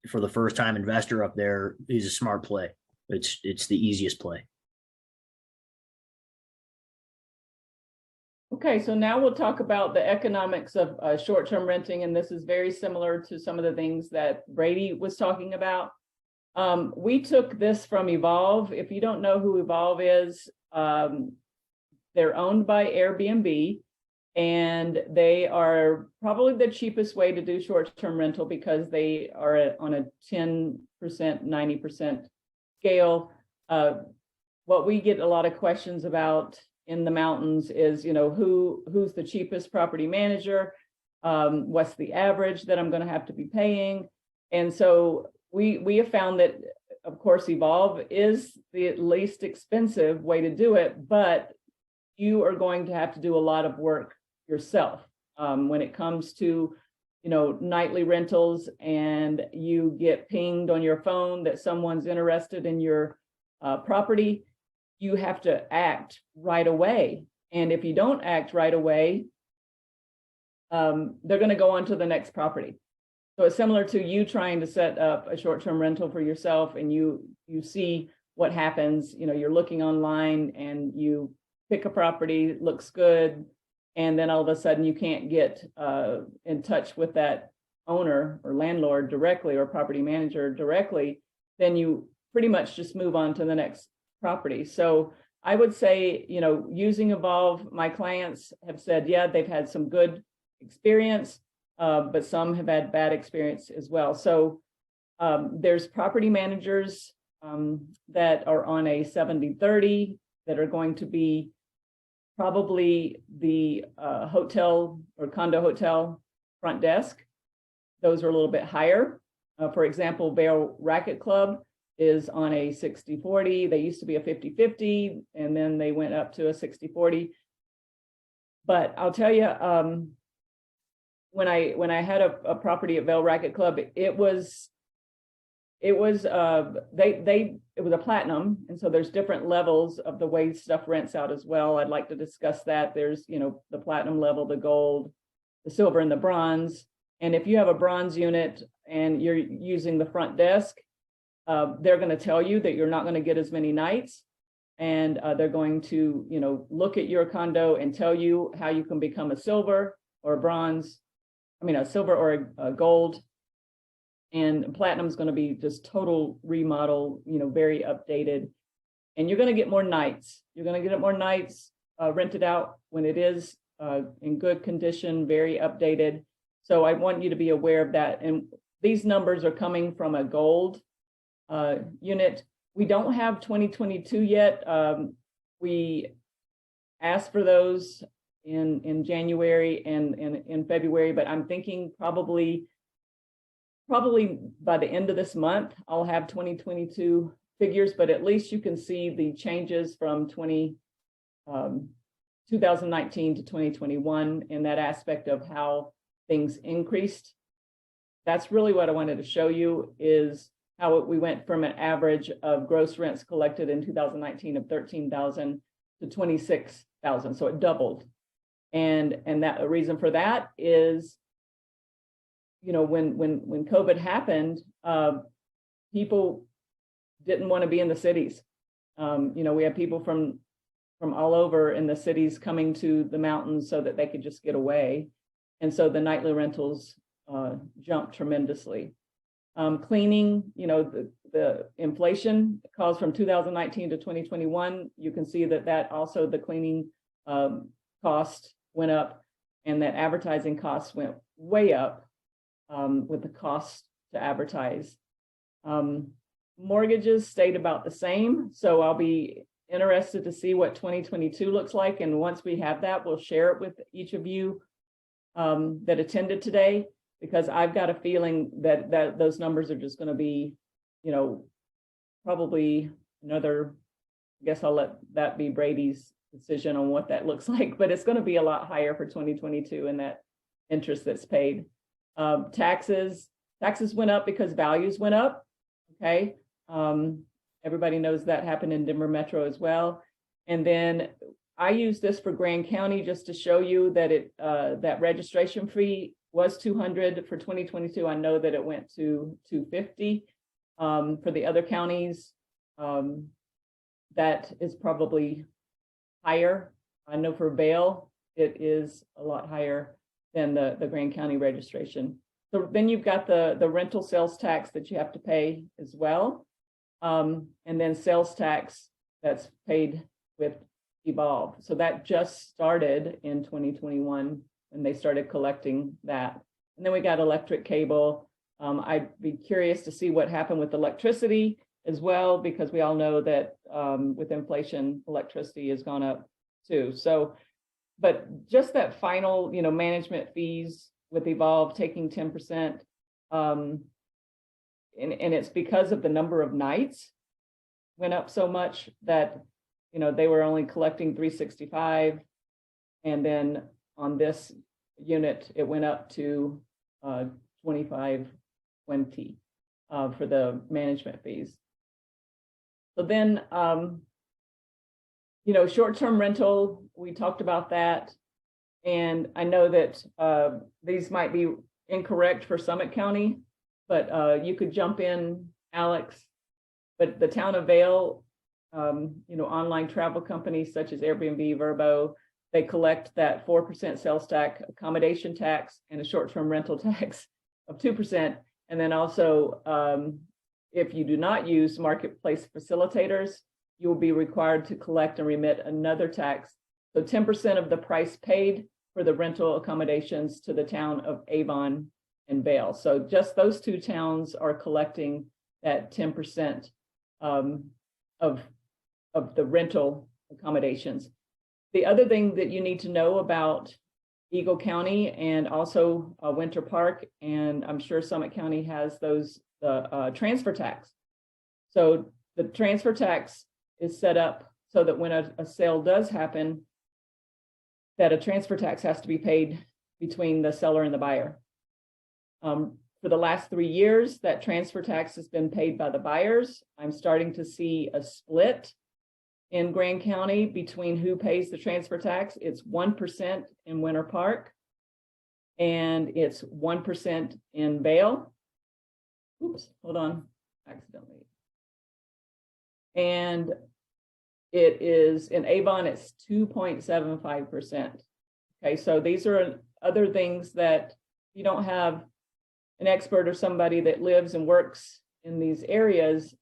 for the first time investor up there is a smart play. It's the easiest play. Okay, so now we'll talk about the economics of short-term renting, and this is very similar to some of the things that Brady was talking about. We took this from Evolve. If you don't know who Evolve is, they're owned by Airbnb, and they are probably the cheapest way to do short-term rental because they are on a 10%, 90% scale. What we get a lot of questions about in the mountains is, who's the cheapest property manager? What's the average that I'm going to have to be paying? And so we have found that, of course, Evolve is the least expensive way to do it, but you are going to have to do a lot of work yourself when it comes to nightly rentals and you get pinged on your phone that someone's interested in your property, you have to act right away. And if you don't act right away, they're going to go on to the next property. So it's similar to you trying to set up a short-term rental for yourself, and you see what happens. You're looking online and you pick a property, looks good, and then all of a sudden you can't get in touch with that owner or landlord directly or property manager directly, then you pretty much just move on to the next property. So I would say, using Evolve, my clients have said, yeah, they've had some good experience, but some have had bad experience as well. So there's property managers that are on a 70-30 that are going to be probably the hotel or condo hotel front desk. Those are a little bit higher. For example, Vail Racket Club is on a 60-40. They used to be a 50-50, and then they went up to a 60-40. But I'll tell you, when I had a property at Vail Racket Club, it was a platinum, and so there's different levels of the way stuff rents out as well. I'd like to discuss that. There's the platinum level, the gold, the silver, and the bronze. And if you have a bronze unit and you're using the front desk, they're going to tell you that you're not going to get as many nights, and they're going to look at your condo and tell you how you can become a silver or a bronze. I mean, a silver or a gold. And platinum is going to be just total remodel, very updated. And you're going to get more nights. You're going to get more nights rented out when it is in good condition, very updated. So I want you to be aware of that. And these numbers are coming from a gold unit. We don't have 2022 yet. We asked for those in January and in February, but I'm thinking probably by the end of this month, I'll have 2022 figures, but at least you can see the changes from 2019 to 2021 in that aspect of how things increased. That's really what I wanted to show you, is how we went from an average of gross rents collected in 2019 of 13,000 to 26,000. So it doubled. And that a reason for that is, when COVID happened, people didn't want to be in the cities. We have people from all over in the cities coming to the mountains so that they could just get away. And so the nightly rentals jumped tremendously. Cleaning, the inflation caused from 2019 to 2021. You can see that also the cleaning cost went up, and that advertising costs went way up with the cost to advertise. Mortgages stayed about the same. So I'll be interested to see what 2022 looks like. And once we have that, we'll share it with each of you that attended today, because I've got a feeling that those numbers are just going to be, probably another, I guess I'll let that be Brady's decision on what that looks like, but it's going to be a lot higher for 2022 in that interest that's paid. Taxes went up because values went up. Okay. Everybody knows that happened in Denver Metro as well. And then I use this for Grand County just to show you that that registration fee was $200 for 2022. I know that it went to $250 for the other counties. That is probably higher. I know for Vail, it is a lot higher than the Grand County registration. So then you've got the rental sales tax that you have to pay as well. And then sales tax that's paid with Evolve. So that just started in 2021 when they started collecting that. And then we got electric cable. I'd be curious to see what happened with electricity as well, because we all know that with inflation, electricity has gone up too. So, but just that final, management fees with Evolve taking 10%, and it's because of the number of nights went up so much that, they were only collecting $365, and then on this unit, it went up to $25.20 for the management fees. So then, short-term rental, we talked about that. And I know that these might be incorrect for Summit County, but you could jump in, Alex. But the town of Vail, online travel companies such as Airbnb, Vrbo, they collect that 4% sales tax, accommodation tax, and a short-term rental tax of 2%. And then also, if you do not use marketplace facilitators, you will be required to collect and remit another tax. So 10% of the price paid for the rental accommodations to the town of Avon and Vail. So just those two towns are collecting that 10% of the rental accommodations. The other thing that you need to know about Eagle County and also Winter Park, and I'm sure Summit County has those, the transfer tax. So the transfer tax is set up so that when a sale does happen, that a transfer tax has to be paid between the seller and the buyer. For the last 3 years, that transfer tax has been paid by the buyers. I'm starting to see a split in Grand County between who pays the transfer tax. It's 1% in Winter Park, and it's 1% in Vail. Oops, hold on, accidentally. And it is in Avon, it's 2.75%. Okay, so these are other things that you don't have an expert or somebody that lives and works in these areas,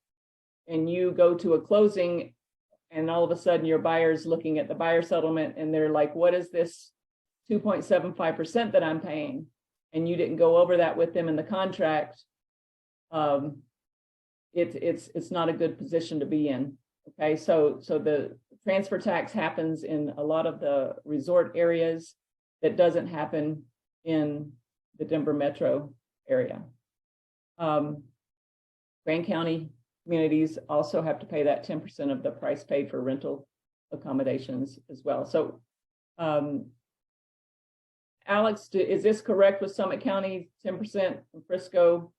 and you go to a closing and all of a sudden your buyer's looking at the buyer settlement and they're like, what is this 2.75% that I'm paying? And you didn't go over that with them in the contract. It's not a good position to be in. Okay, so the transfer tax happens in a lot of the resort areas. That doesn't happen in the Denver metro area. Grand County communities also have to pay that 10% of the price paid for rental accommodations as well. So, Alex, is this correct with Summit County, 10% from Frisco?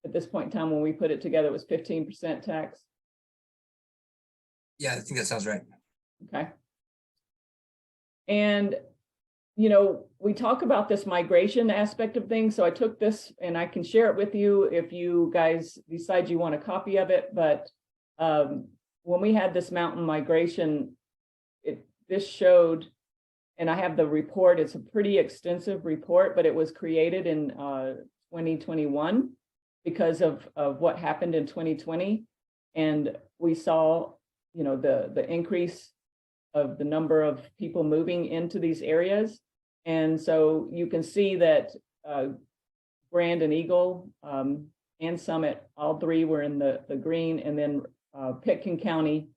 At this point in time, when we put it together, it was 15% tax. Yeah, I think that sounds right. Okay. And, we talk about this migration aspect of things. So I took this and I can share it with you if you guys decide you want a copy of it. But when we had this mountain migration, this showed, and I have the report, it's a pretty extensive report, but it was created in 2021 because of what happened in 2020. And we saw, the increase of the number of people moving into these areas. And so you can see that Grand and Eagle and Summit, all three were in the green, and then Pitkin County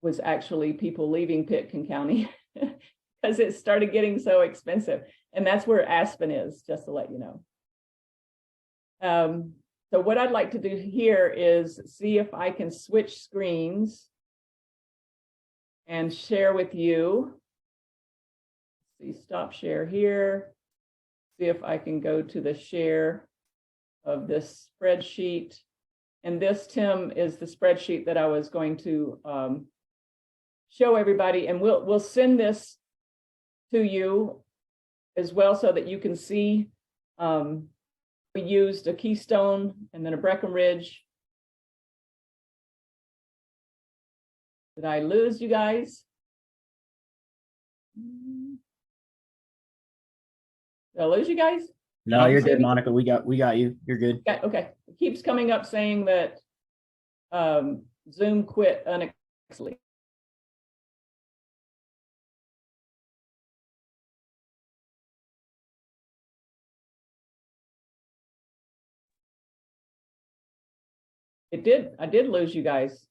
was actually people leaving Pitkin County because it started getting so expensive. And that's where Aspen is, just to let you know. So what I'd like to do here is see if I can switch screens and share with you. See, stop share here. See if I can go to the share of this spreadsheet. And this, Tim, is the spreadsheet that I was going to show everybody. And we'll send this to you as well so that you can see. We used a Keystone and then a Breckenridge. Did I lose you guys? Did I lose you guys? No, you're good, Monica. We got you. You're good. Okay. It keeps coming up saying that Zoom quit unexpectedly. It did. I did lose you guys.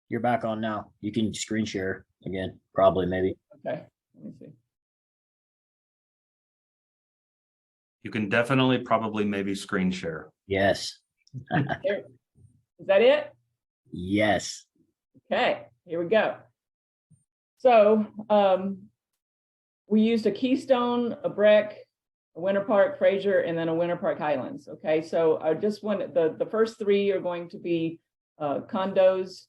You're back on now. You can screen share again, probably, maybe. Okay. Let me see. You can definitely, probably, maybe screen share. Yes. Is that it? Yes. Okay, here we go. So we used a Keystone, a Breck, a Winter Park, Fraser, and then a Winter Park Highlands. Okay, so I just wanted the first three are going to be condos,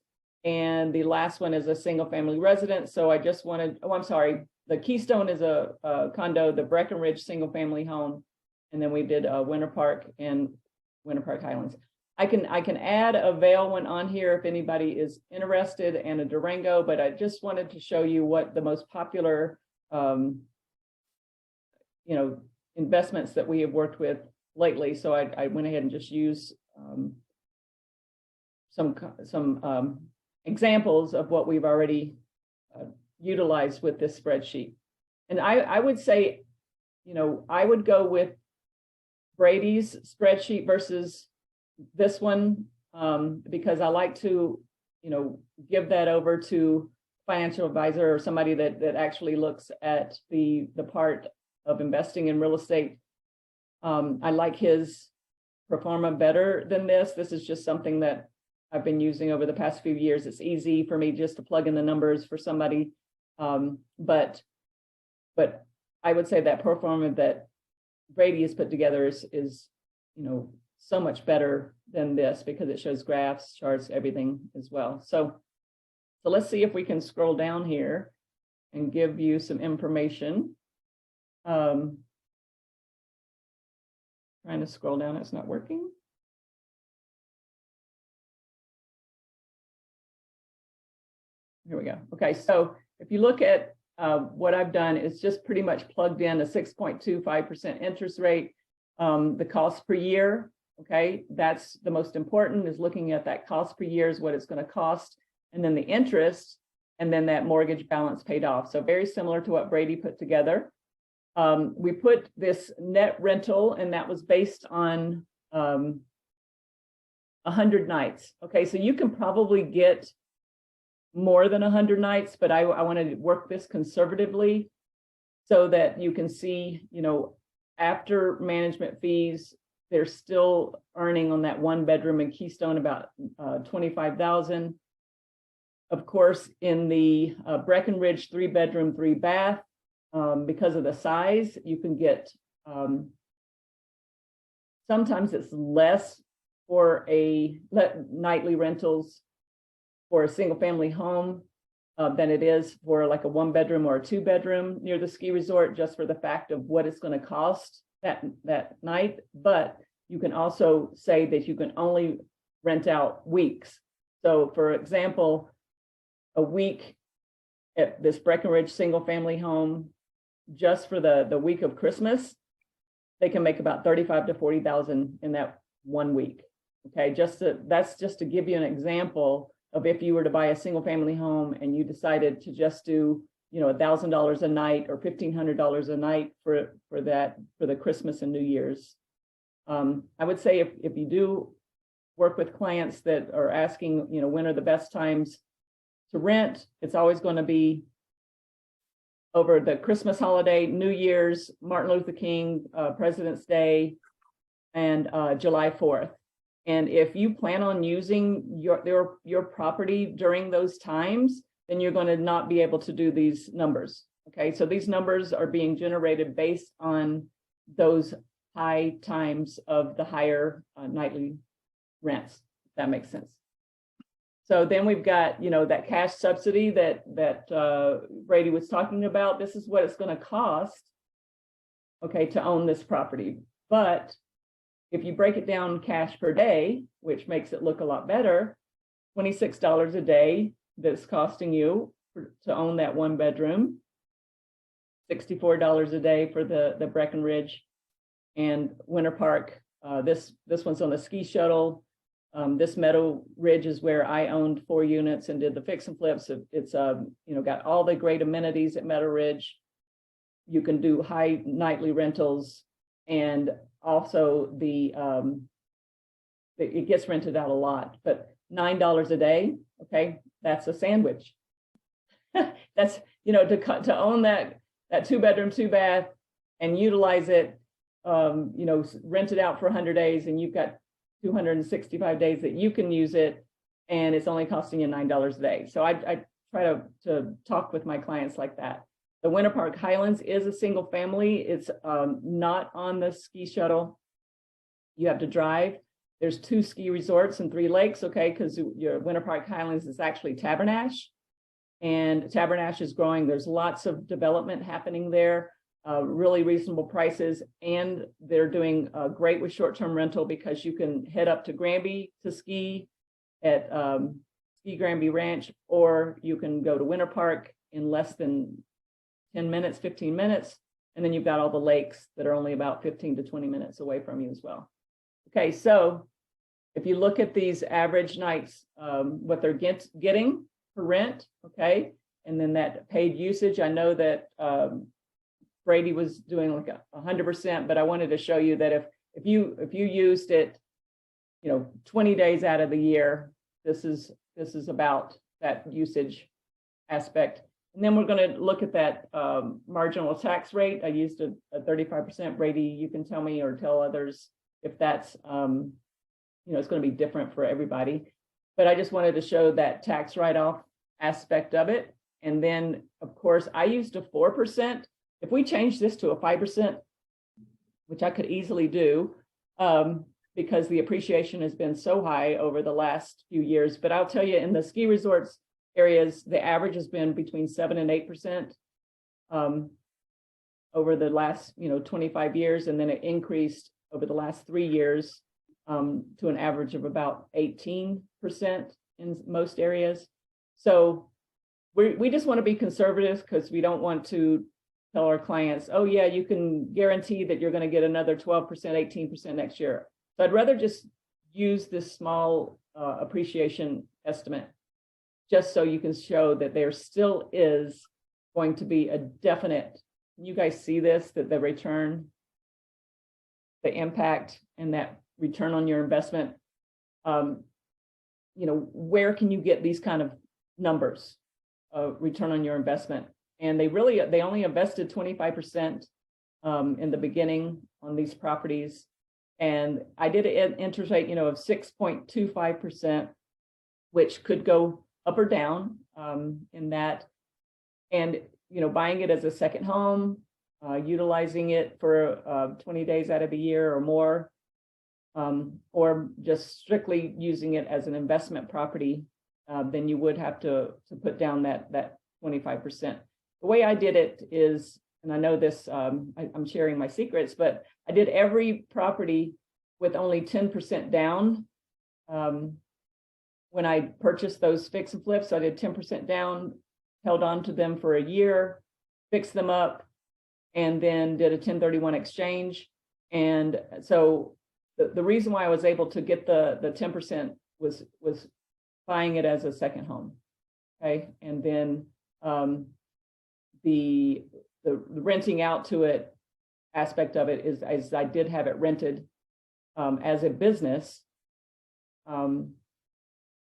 and the last one is a single family residence. So I just wanted, oh, I'm sorry, the Keystone is a condo, the Breckenridge single family home, and then we did Winter Park and Winter Park Highlands. I can add a Vail one on here if anybody is interested, and a Durango, but I just wanted to show you what the most popular investments that we have worked with lately. So I went ahead and just used some examples of what we've already utilized with this spreadsheet. And I would say, I would go with Brady's spreadsheet versus this one, because I like to, give that over to financial advisor or somebody that actually looks at the part of investing in real estate. I like his pro forma better than this. This is just something that I've been using over the past few years. It's easy for me just to plug in the numbers for somebody. But I would say that pro forma that Brady has put together is so much better than this, because it shows graphs, charts, everything as well. So let's see if we can scroll down here and give you some information. Trying to scroll down, it's not working. Here we go. Okay, so if you look at what I've done, is just pretty much plugged in a 6.25% interest rate. The cost per year, okay, that's the most important, is looking at that cost per year is what it's going to cost, and then the interest, and then that mortgage balance paid off. So very similar to what Brady put together. We put this net rental, and that was based on 100 nights. Okay, so you can probably get more than 100 nights, but I wanted to work this conservatively so that you can see, after management fees, they're still earning on that one bedroom in Keystone about $25,000. Of course, in the Breckenridge 3-bedroom, 3-bath, because of the size, you can get, sometimes it's less for nightly rentals for a single family home than it is for like a 1-bedroom or a 2-bedroom near the ski resort, just for the fact of what it's going to cost that night. But you can also say that you can only rent out weeks. So for example, a week at this Breckenridge single family home, just for the week of Christmas, they can make about $35,000 to $40,000 in that 1 week. Okay, that's just to give you an example of if you were to buy a single family home and you decided to just do, $1,000 a night or $1,500 a night for the Christmas and New Year's. I would say if you do work with clients that are asking, when are the best times to rent, it's always going to be over the Christmas holiday, New Year's, Martin Luther King, President's Day, and July 4th. And if you plan on using your property during those times, then you're going to not be able to do these numbers. Okay, so these numbers are being generated based on those high times of the higher nightly rents, if that makes sense. So then we've got, that cash subsidy that Brady was talking about. This is what it's going to cost, okay, to own this property. But if you break it down cash per day, which makes it look a lot better, $26 a day that's costing you to own that 1-bedroom, $64 a day for the Breckenridge and Winter Park. This one's on the ski shuttle. This Meadow Ridge is where I owned 4 units and did the fix and flips. It's got all the great amenities at Meadow Ridge. You can do high nightly rentals, and also it gets rented out a lot, but $9 a day, okay, that's a sandwich. That's, to own that 2-bedroom, 2-bath and utilize it, rent it out for 100 days, and you've got 265 days that you can use it, and it's only costing you $9 a day. So I try to talk with my clients like that. The Winter Park Highlands is a single family. It's not on the ski shuttle. You have to drive. There's 2 ski resorts and 3 lakes, okay, because your Winter Park Highlands is actually Tabernash, and Tabernash is growing. There's lots of development happening there, really reasonable prices, and they're doing great with short-term rental because you can head up to Granby to ski at Ski Granby Ranch, or you can go to Winter Park in less than 10 minutes, 15 minutes, and then you've got all the lakes that are only about 15 to 20 minutes away from you as well. Okay, so if you look at these average nights, what they're getting for rent, okay, and then that paid usage, I know that Brady was doing like 100%, but I wanted to show you that if you used it, 20 days out of the year, this is about that usage aspect. And then we're going to look at that marginal tax rate. I used a 35%. Brady, you can tell me or tell others if that's, it's going to be different for everybody. But I just wanted to show that tax write-off aspect of it. And then, of course, I used a 4%. If we change this to a 5%, which I could easily do, because the appreciation has been so high over the last few years. But I'll tell you, in the ski resorts areas, the average has been between 7 and 8% over the last 25 years, and then it increased over the last 3 years to an average of about 18% in most areas. So we just want to be conservative because we don't want to tell our clients, oh yeah, you can guarantee that you're going to get another 12%, 18% next year. So I'd rather just use this small appreciation estimate, just so you can show that there still is going to be a definite, you guys see this, that the return, the impact, and that return on your investment, where can you get these kind of numbers of return on your investment? And they only invested 25% in the beginning on these properties. And I did an interest rate, of 6.25%, which could go up or down in that. And, buying it as a second home, utilizing it for 20 days out of the year or more, or just strictly using it as an investment property, then you would have to put down that 25%. The way I did it is, and I know this, I'm sharing my secrets, but I did every property with only 10% down when I purchased those fix and flips. So I did 10% down, held on to them for a year, fixed them up, and then did a 1031 exchange. And so the reason why I was able to get the 10% was buying it as a second home. Okay, and then the renting out to it aspect of it is I did have it rented as a business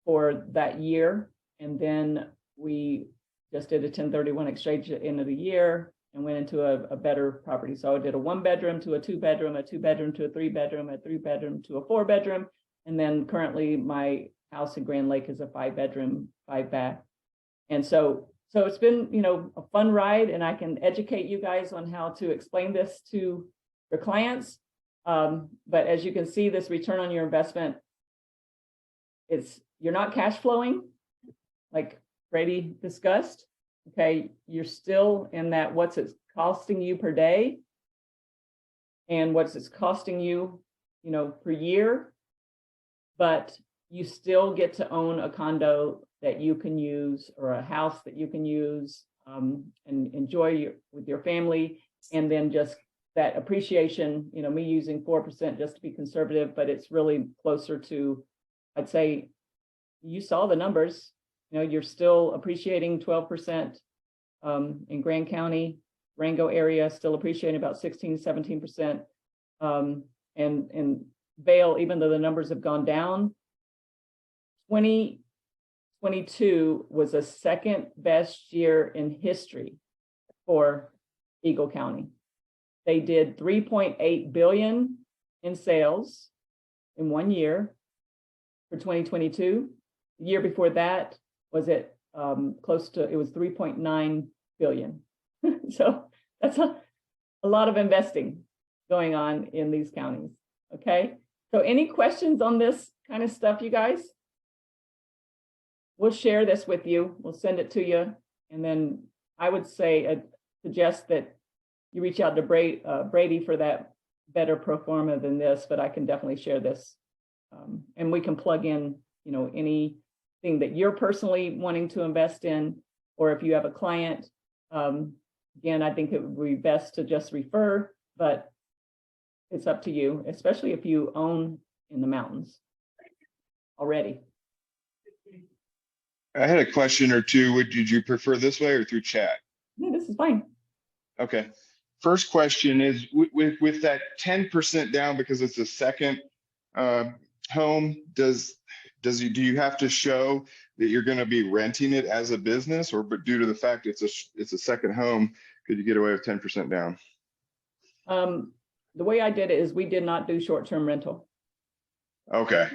for that year, and then we just did a 1031 exchange at the end of the year and went into a better property. So I did a 1-bedroom to a 2-bedroom, a 2-bedroom to a 3-bedroom, a 3-bedroom to a 4-bedroom, and then currently my house in Grand Lake is a 5-bedroom, 5-bath. And so it's been, a fun ride, and I can educate you guys on how to explain this to your clients. But as you can see, this return on your investment, you're not cash flowing like Brady discussed. Okay, you're still in that what's it costing you per day and what's it's costing you, per year, but you still get to own a condo that you can use or a house that you can use and enjoy with your family. And then just that appreciation, me using 4% just to be conservative, but it's really closer to, I'd say, you saw the numbers, you're still appreciating 12% in Grand County, Rango area, still appreciating about 16, 17%. And Vail, even though the numbers have gone down, 2022 was the second best year in history for Eagle County. They did 3.8 billion in sales in 1 year for 2022. The year before that was it was 3.9 billion. So that's a lot of investing going on in these counties. Okay. So any questions on this kind of stuff, you guys? We'll share this with you. We'll send it to you. And then I would say, suggest that you reach out to Brady for that better pro forma than this, but I can definitely share this. And we can plug in, you know, anything that you're personally wanting to invest in, or if you have a client. Again, I think it would be best to just refer, but it's up to you, especially if you own in the mountains already. I had a question or two. Did you prefer this way or through chat? Yeah, this is fine. Okay. First question is with that 10% down because it's a second home, do you have to show that you're going to be renting it as a business, or but due to the fact it's a second home, could you get away with 10% down? The way I did it is we did not do short-term rental. Okay.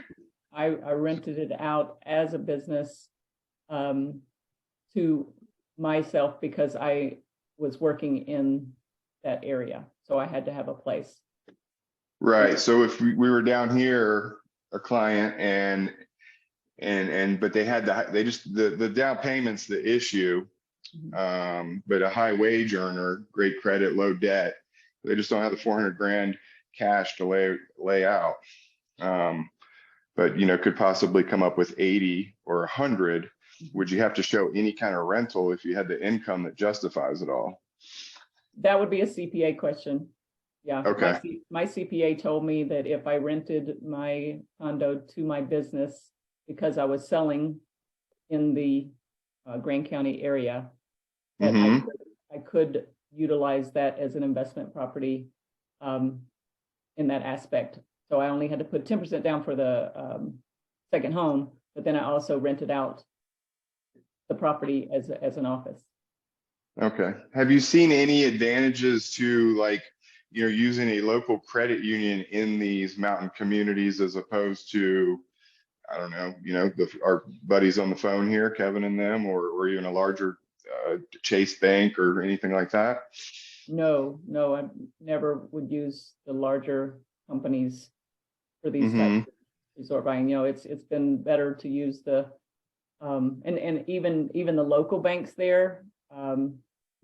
I rented it out as a business to myself because I was working in that area. So I had to have a place. Right. So if we were down here, a client but they had the down payment's the issue. But a high wage earner, great credit, low debt, they just don't have the 400 grand cash to lay out. But you know, could possibly come up with 80 or 100. Would you have to show any kind of rental if you had the income that justifies it all? That would be a CPA question. Yeah. Okay. My CPA told me that if I rented my condo to my business because I was selling in the Grand County area, that I could utilize that as an investment property in that aspect. So I only had to put 10% down for the second home, but then I also rented out the property as an office. Okay. Have you seen any advantages to, like, you know, using a local credit union in these mountain communities as opposed to, I don't know, you know, our buddies on the phone here, Kevin and them, or even a larger Chase Bank or anything like that? No, I never would use the larger companies for these types of resort buying. You know, it's been better to use the and even the local banks there.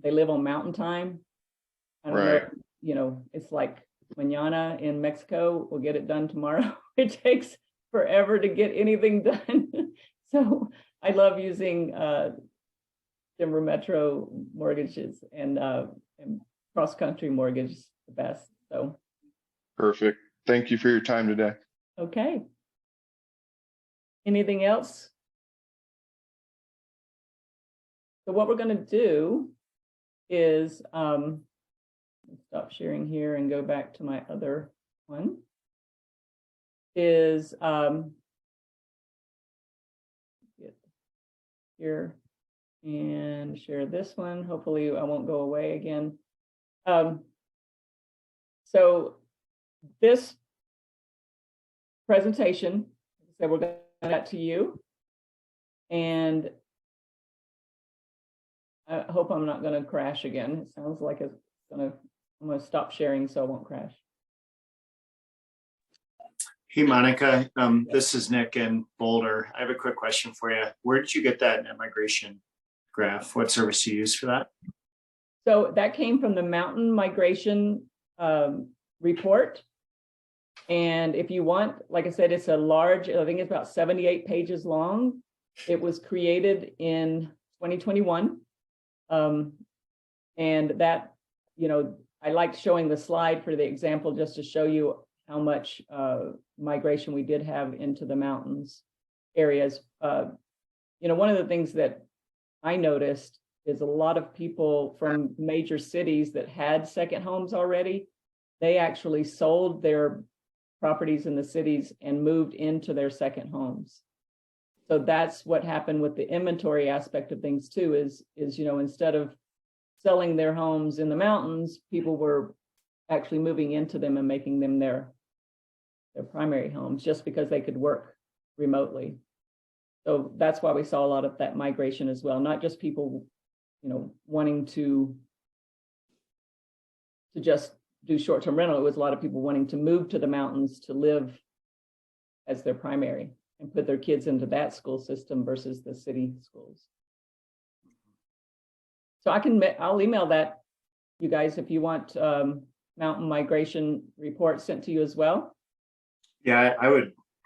They live on mountain time. I don't know, you know, it's like mañana in Mexico, we'll get it done tomorrow. It takes forever to get anything done. So I love using Denver Metro mortgages and cross country mortgage the best. So perfect. Thank you for your time today. Okay. Anything else? So what we're going to do is stop sharing here and go back to my other one. Is get here and share this one. Hopefully I won't go away again. So this presentation, so we're going to send that to you, and I hope I'm not going to crash again. It sounds like I'm going to stop sharing so I won't crash. Hey, Monica, this is Nick in Boulder. I have a quick question for you. Where did you get that net migration graph? What service do you use for that? So that came from the Mountain Migration report. And if you want, like I said, it's a large, I think it's about 78 pages long. It was created in 2021. And that, you know, I liked showing the slide for the example just to show you how much migration we did have into the mountains areas. You know, one of the things that I noticed is a lot of people from major cities that had second homes already, they actually sold their properties in the cities and moved into their second homes. So that's what happened with the inventory aspect of things too, is you know, instead of selling their homes in the mountains, people were actually moving into them and making them their primary homes just because they could work remotely. So that's why we saw a lot of that migration as well, not just people, you know, wanting to to just do short-term rental. It was a lot of people wanting to move to the mountains to live as their primary and put their kids into that school system versus the city schools. So I'll email that, you guys, if you want mountain migration report sent to you as well. Yeah,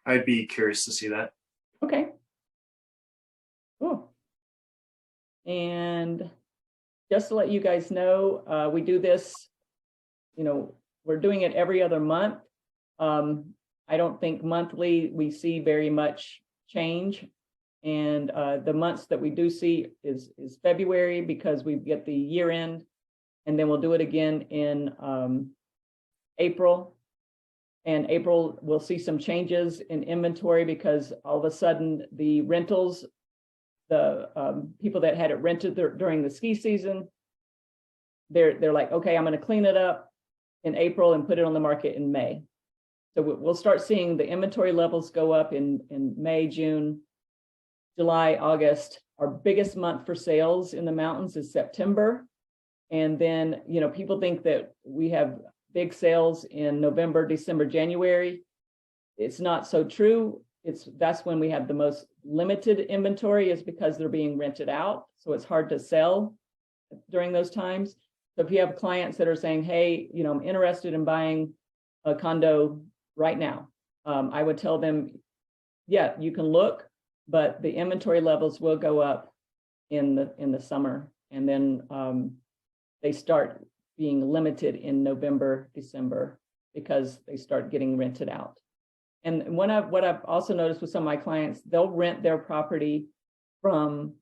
I'd be curious to see that. Okay. Cool. And just to let you guys know, we do this, we're doing it every other month. I don't think monthly we see very much change. And the months that we do see is February, because we get the year end, and then we'll do it again in April. And April, we'll see some changes in inventory because all of a sudden the rentals, the people that had it rented during the ski season, they're like, okay, I'm going to clean it up in April and put it on the market in May. So we'll start seeing the inventory levels go up in May, June, July, August. Our biggest month for sales in the mountains is September. And then, people think that we have big sales in November, December, January. It's not so true. That's when we have the most limited inventory, is because they're being rented out. So it's hard to sell during those times. So if you have clients that are saying, hey, I'm interested in buying a condo right now, I would tell them, yeah, you can look, but the inventory levels will go up in the summer. And then they start being limited in November, December, because they start getting rented out. And what I've also noticed with some of my clients, they'll rent their property from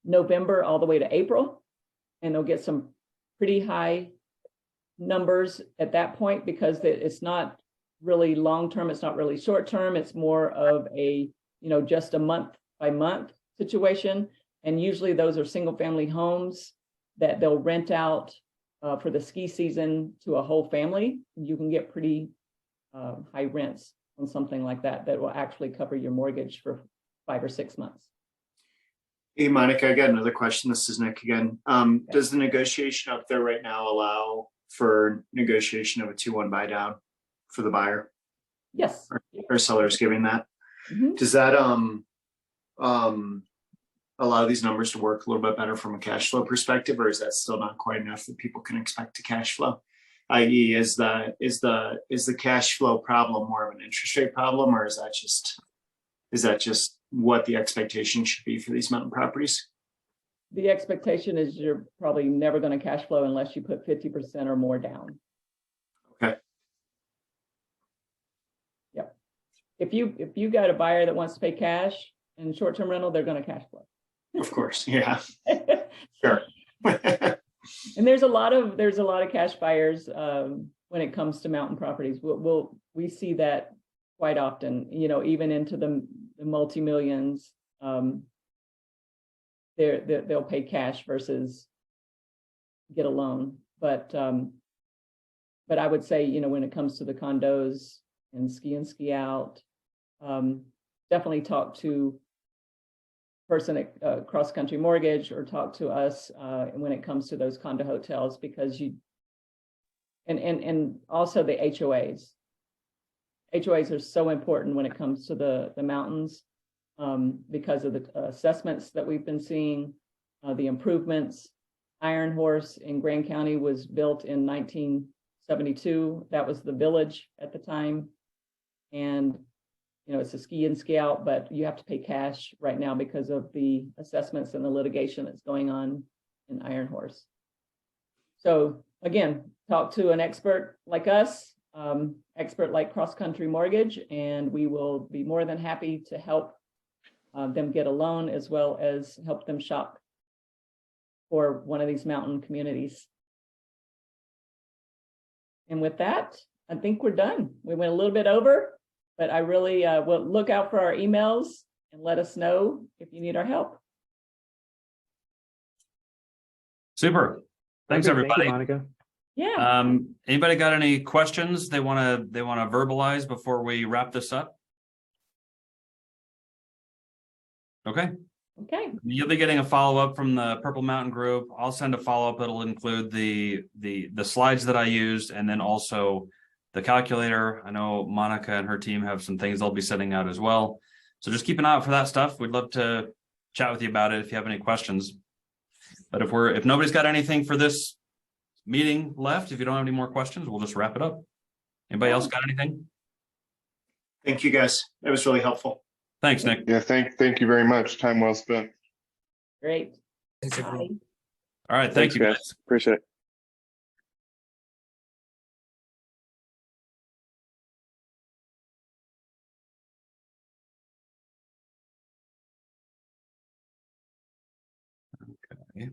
November all the way to April, and they'll get some pretty high numbers at that point, because it's not really long-term, it's not really short-term, it's more of a, just a month by month situation. And usually those are single-family homes that they'll rent out for the ski season to a whole family. You can get pretty high rents on something like that will actually cover your mortgage for 5 or 6 months. Hey, Monica, I got another question. This is Nick again. Does the negotiation up there right now allow for negotiation of a 2-1 buy down for the buyer? Yes. Or sellers giving that? Mm-hmm. Does that allow these numbers to work a little bit better from a cash flow perspective, or is that still not quite enough that people can expect to cash flow? I.e., is the cash flow problem more of an interest rate problem, or is that just what the expectation should be for these mountain properties? The expectation is you're probably never going to cash flow unless you put 50% or more down. Okay. Yep. If you got a buyer that wants to pay cash in short-term rental, they're going to cash flow. Of course, yeah. Sure. And there's a lot of cash buyers when it comes to mountain properties. We see that quite often. Even into the multi-millions, they'll pay cash versus get a loan. But I would say, when it comes to the condos and ski out, definitely talk to person at Cross Country Mortgage, or talk to us when it comes to those condo hotels, because and also the HOAs. HOAs are so important when it comes to the mountains, because of the assessments that we've been seeing, the improvements. Iron Horse in Grand County was built in 1972. That was the village at the time. And it's a ski in, ski out, but you have to pay cash right now because of the assessments and the litigation that's going on in Iron Horse. So again, talk to an expert like us, expert like Cross Country Mortgage, and we will be more than happy to help them get a loan, as well as help them shop for one of these mountain communities. And with that, I think we're done. We went a little bit over, but I really will look out for our emails and let us know if you need our help. Super. Thanks, Okay, everybody. Thank you, Monica. Yeah. Anybody got any questions they want to verbalize before we wrap this up? Okay. Okay, You'll be getting a follow-up from the Purple Mountain group. I'll send a follow-up that'll include the slides that I used and then also the calculator. I know Monica and her team have some things they'll be sending out as well. So just keep an eye out for that stuff. We'd love to chat with you about it if you have any questions. But if nobody's got anything for this meeting left, if you don't have any more questions, we'll just wrap it up. Anybody else got anything? Thank you, guys. That was really helpful. Thanks, Nick. Yeah, thank you very much. Time well spent. great. Thanks, everyone. Bye. All right. Thank you, guys. Appreciate it. Okay.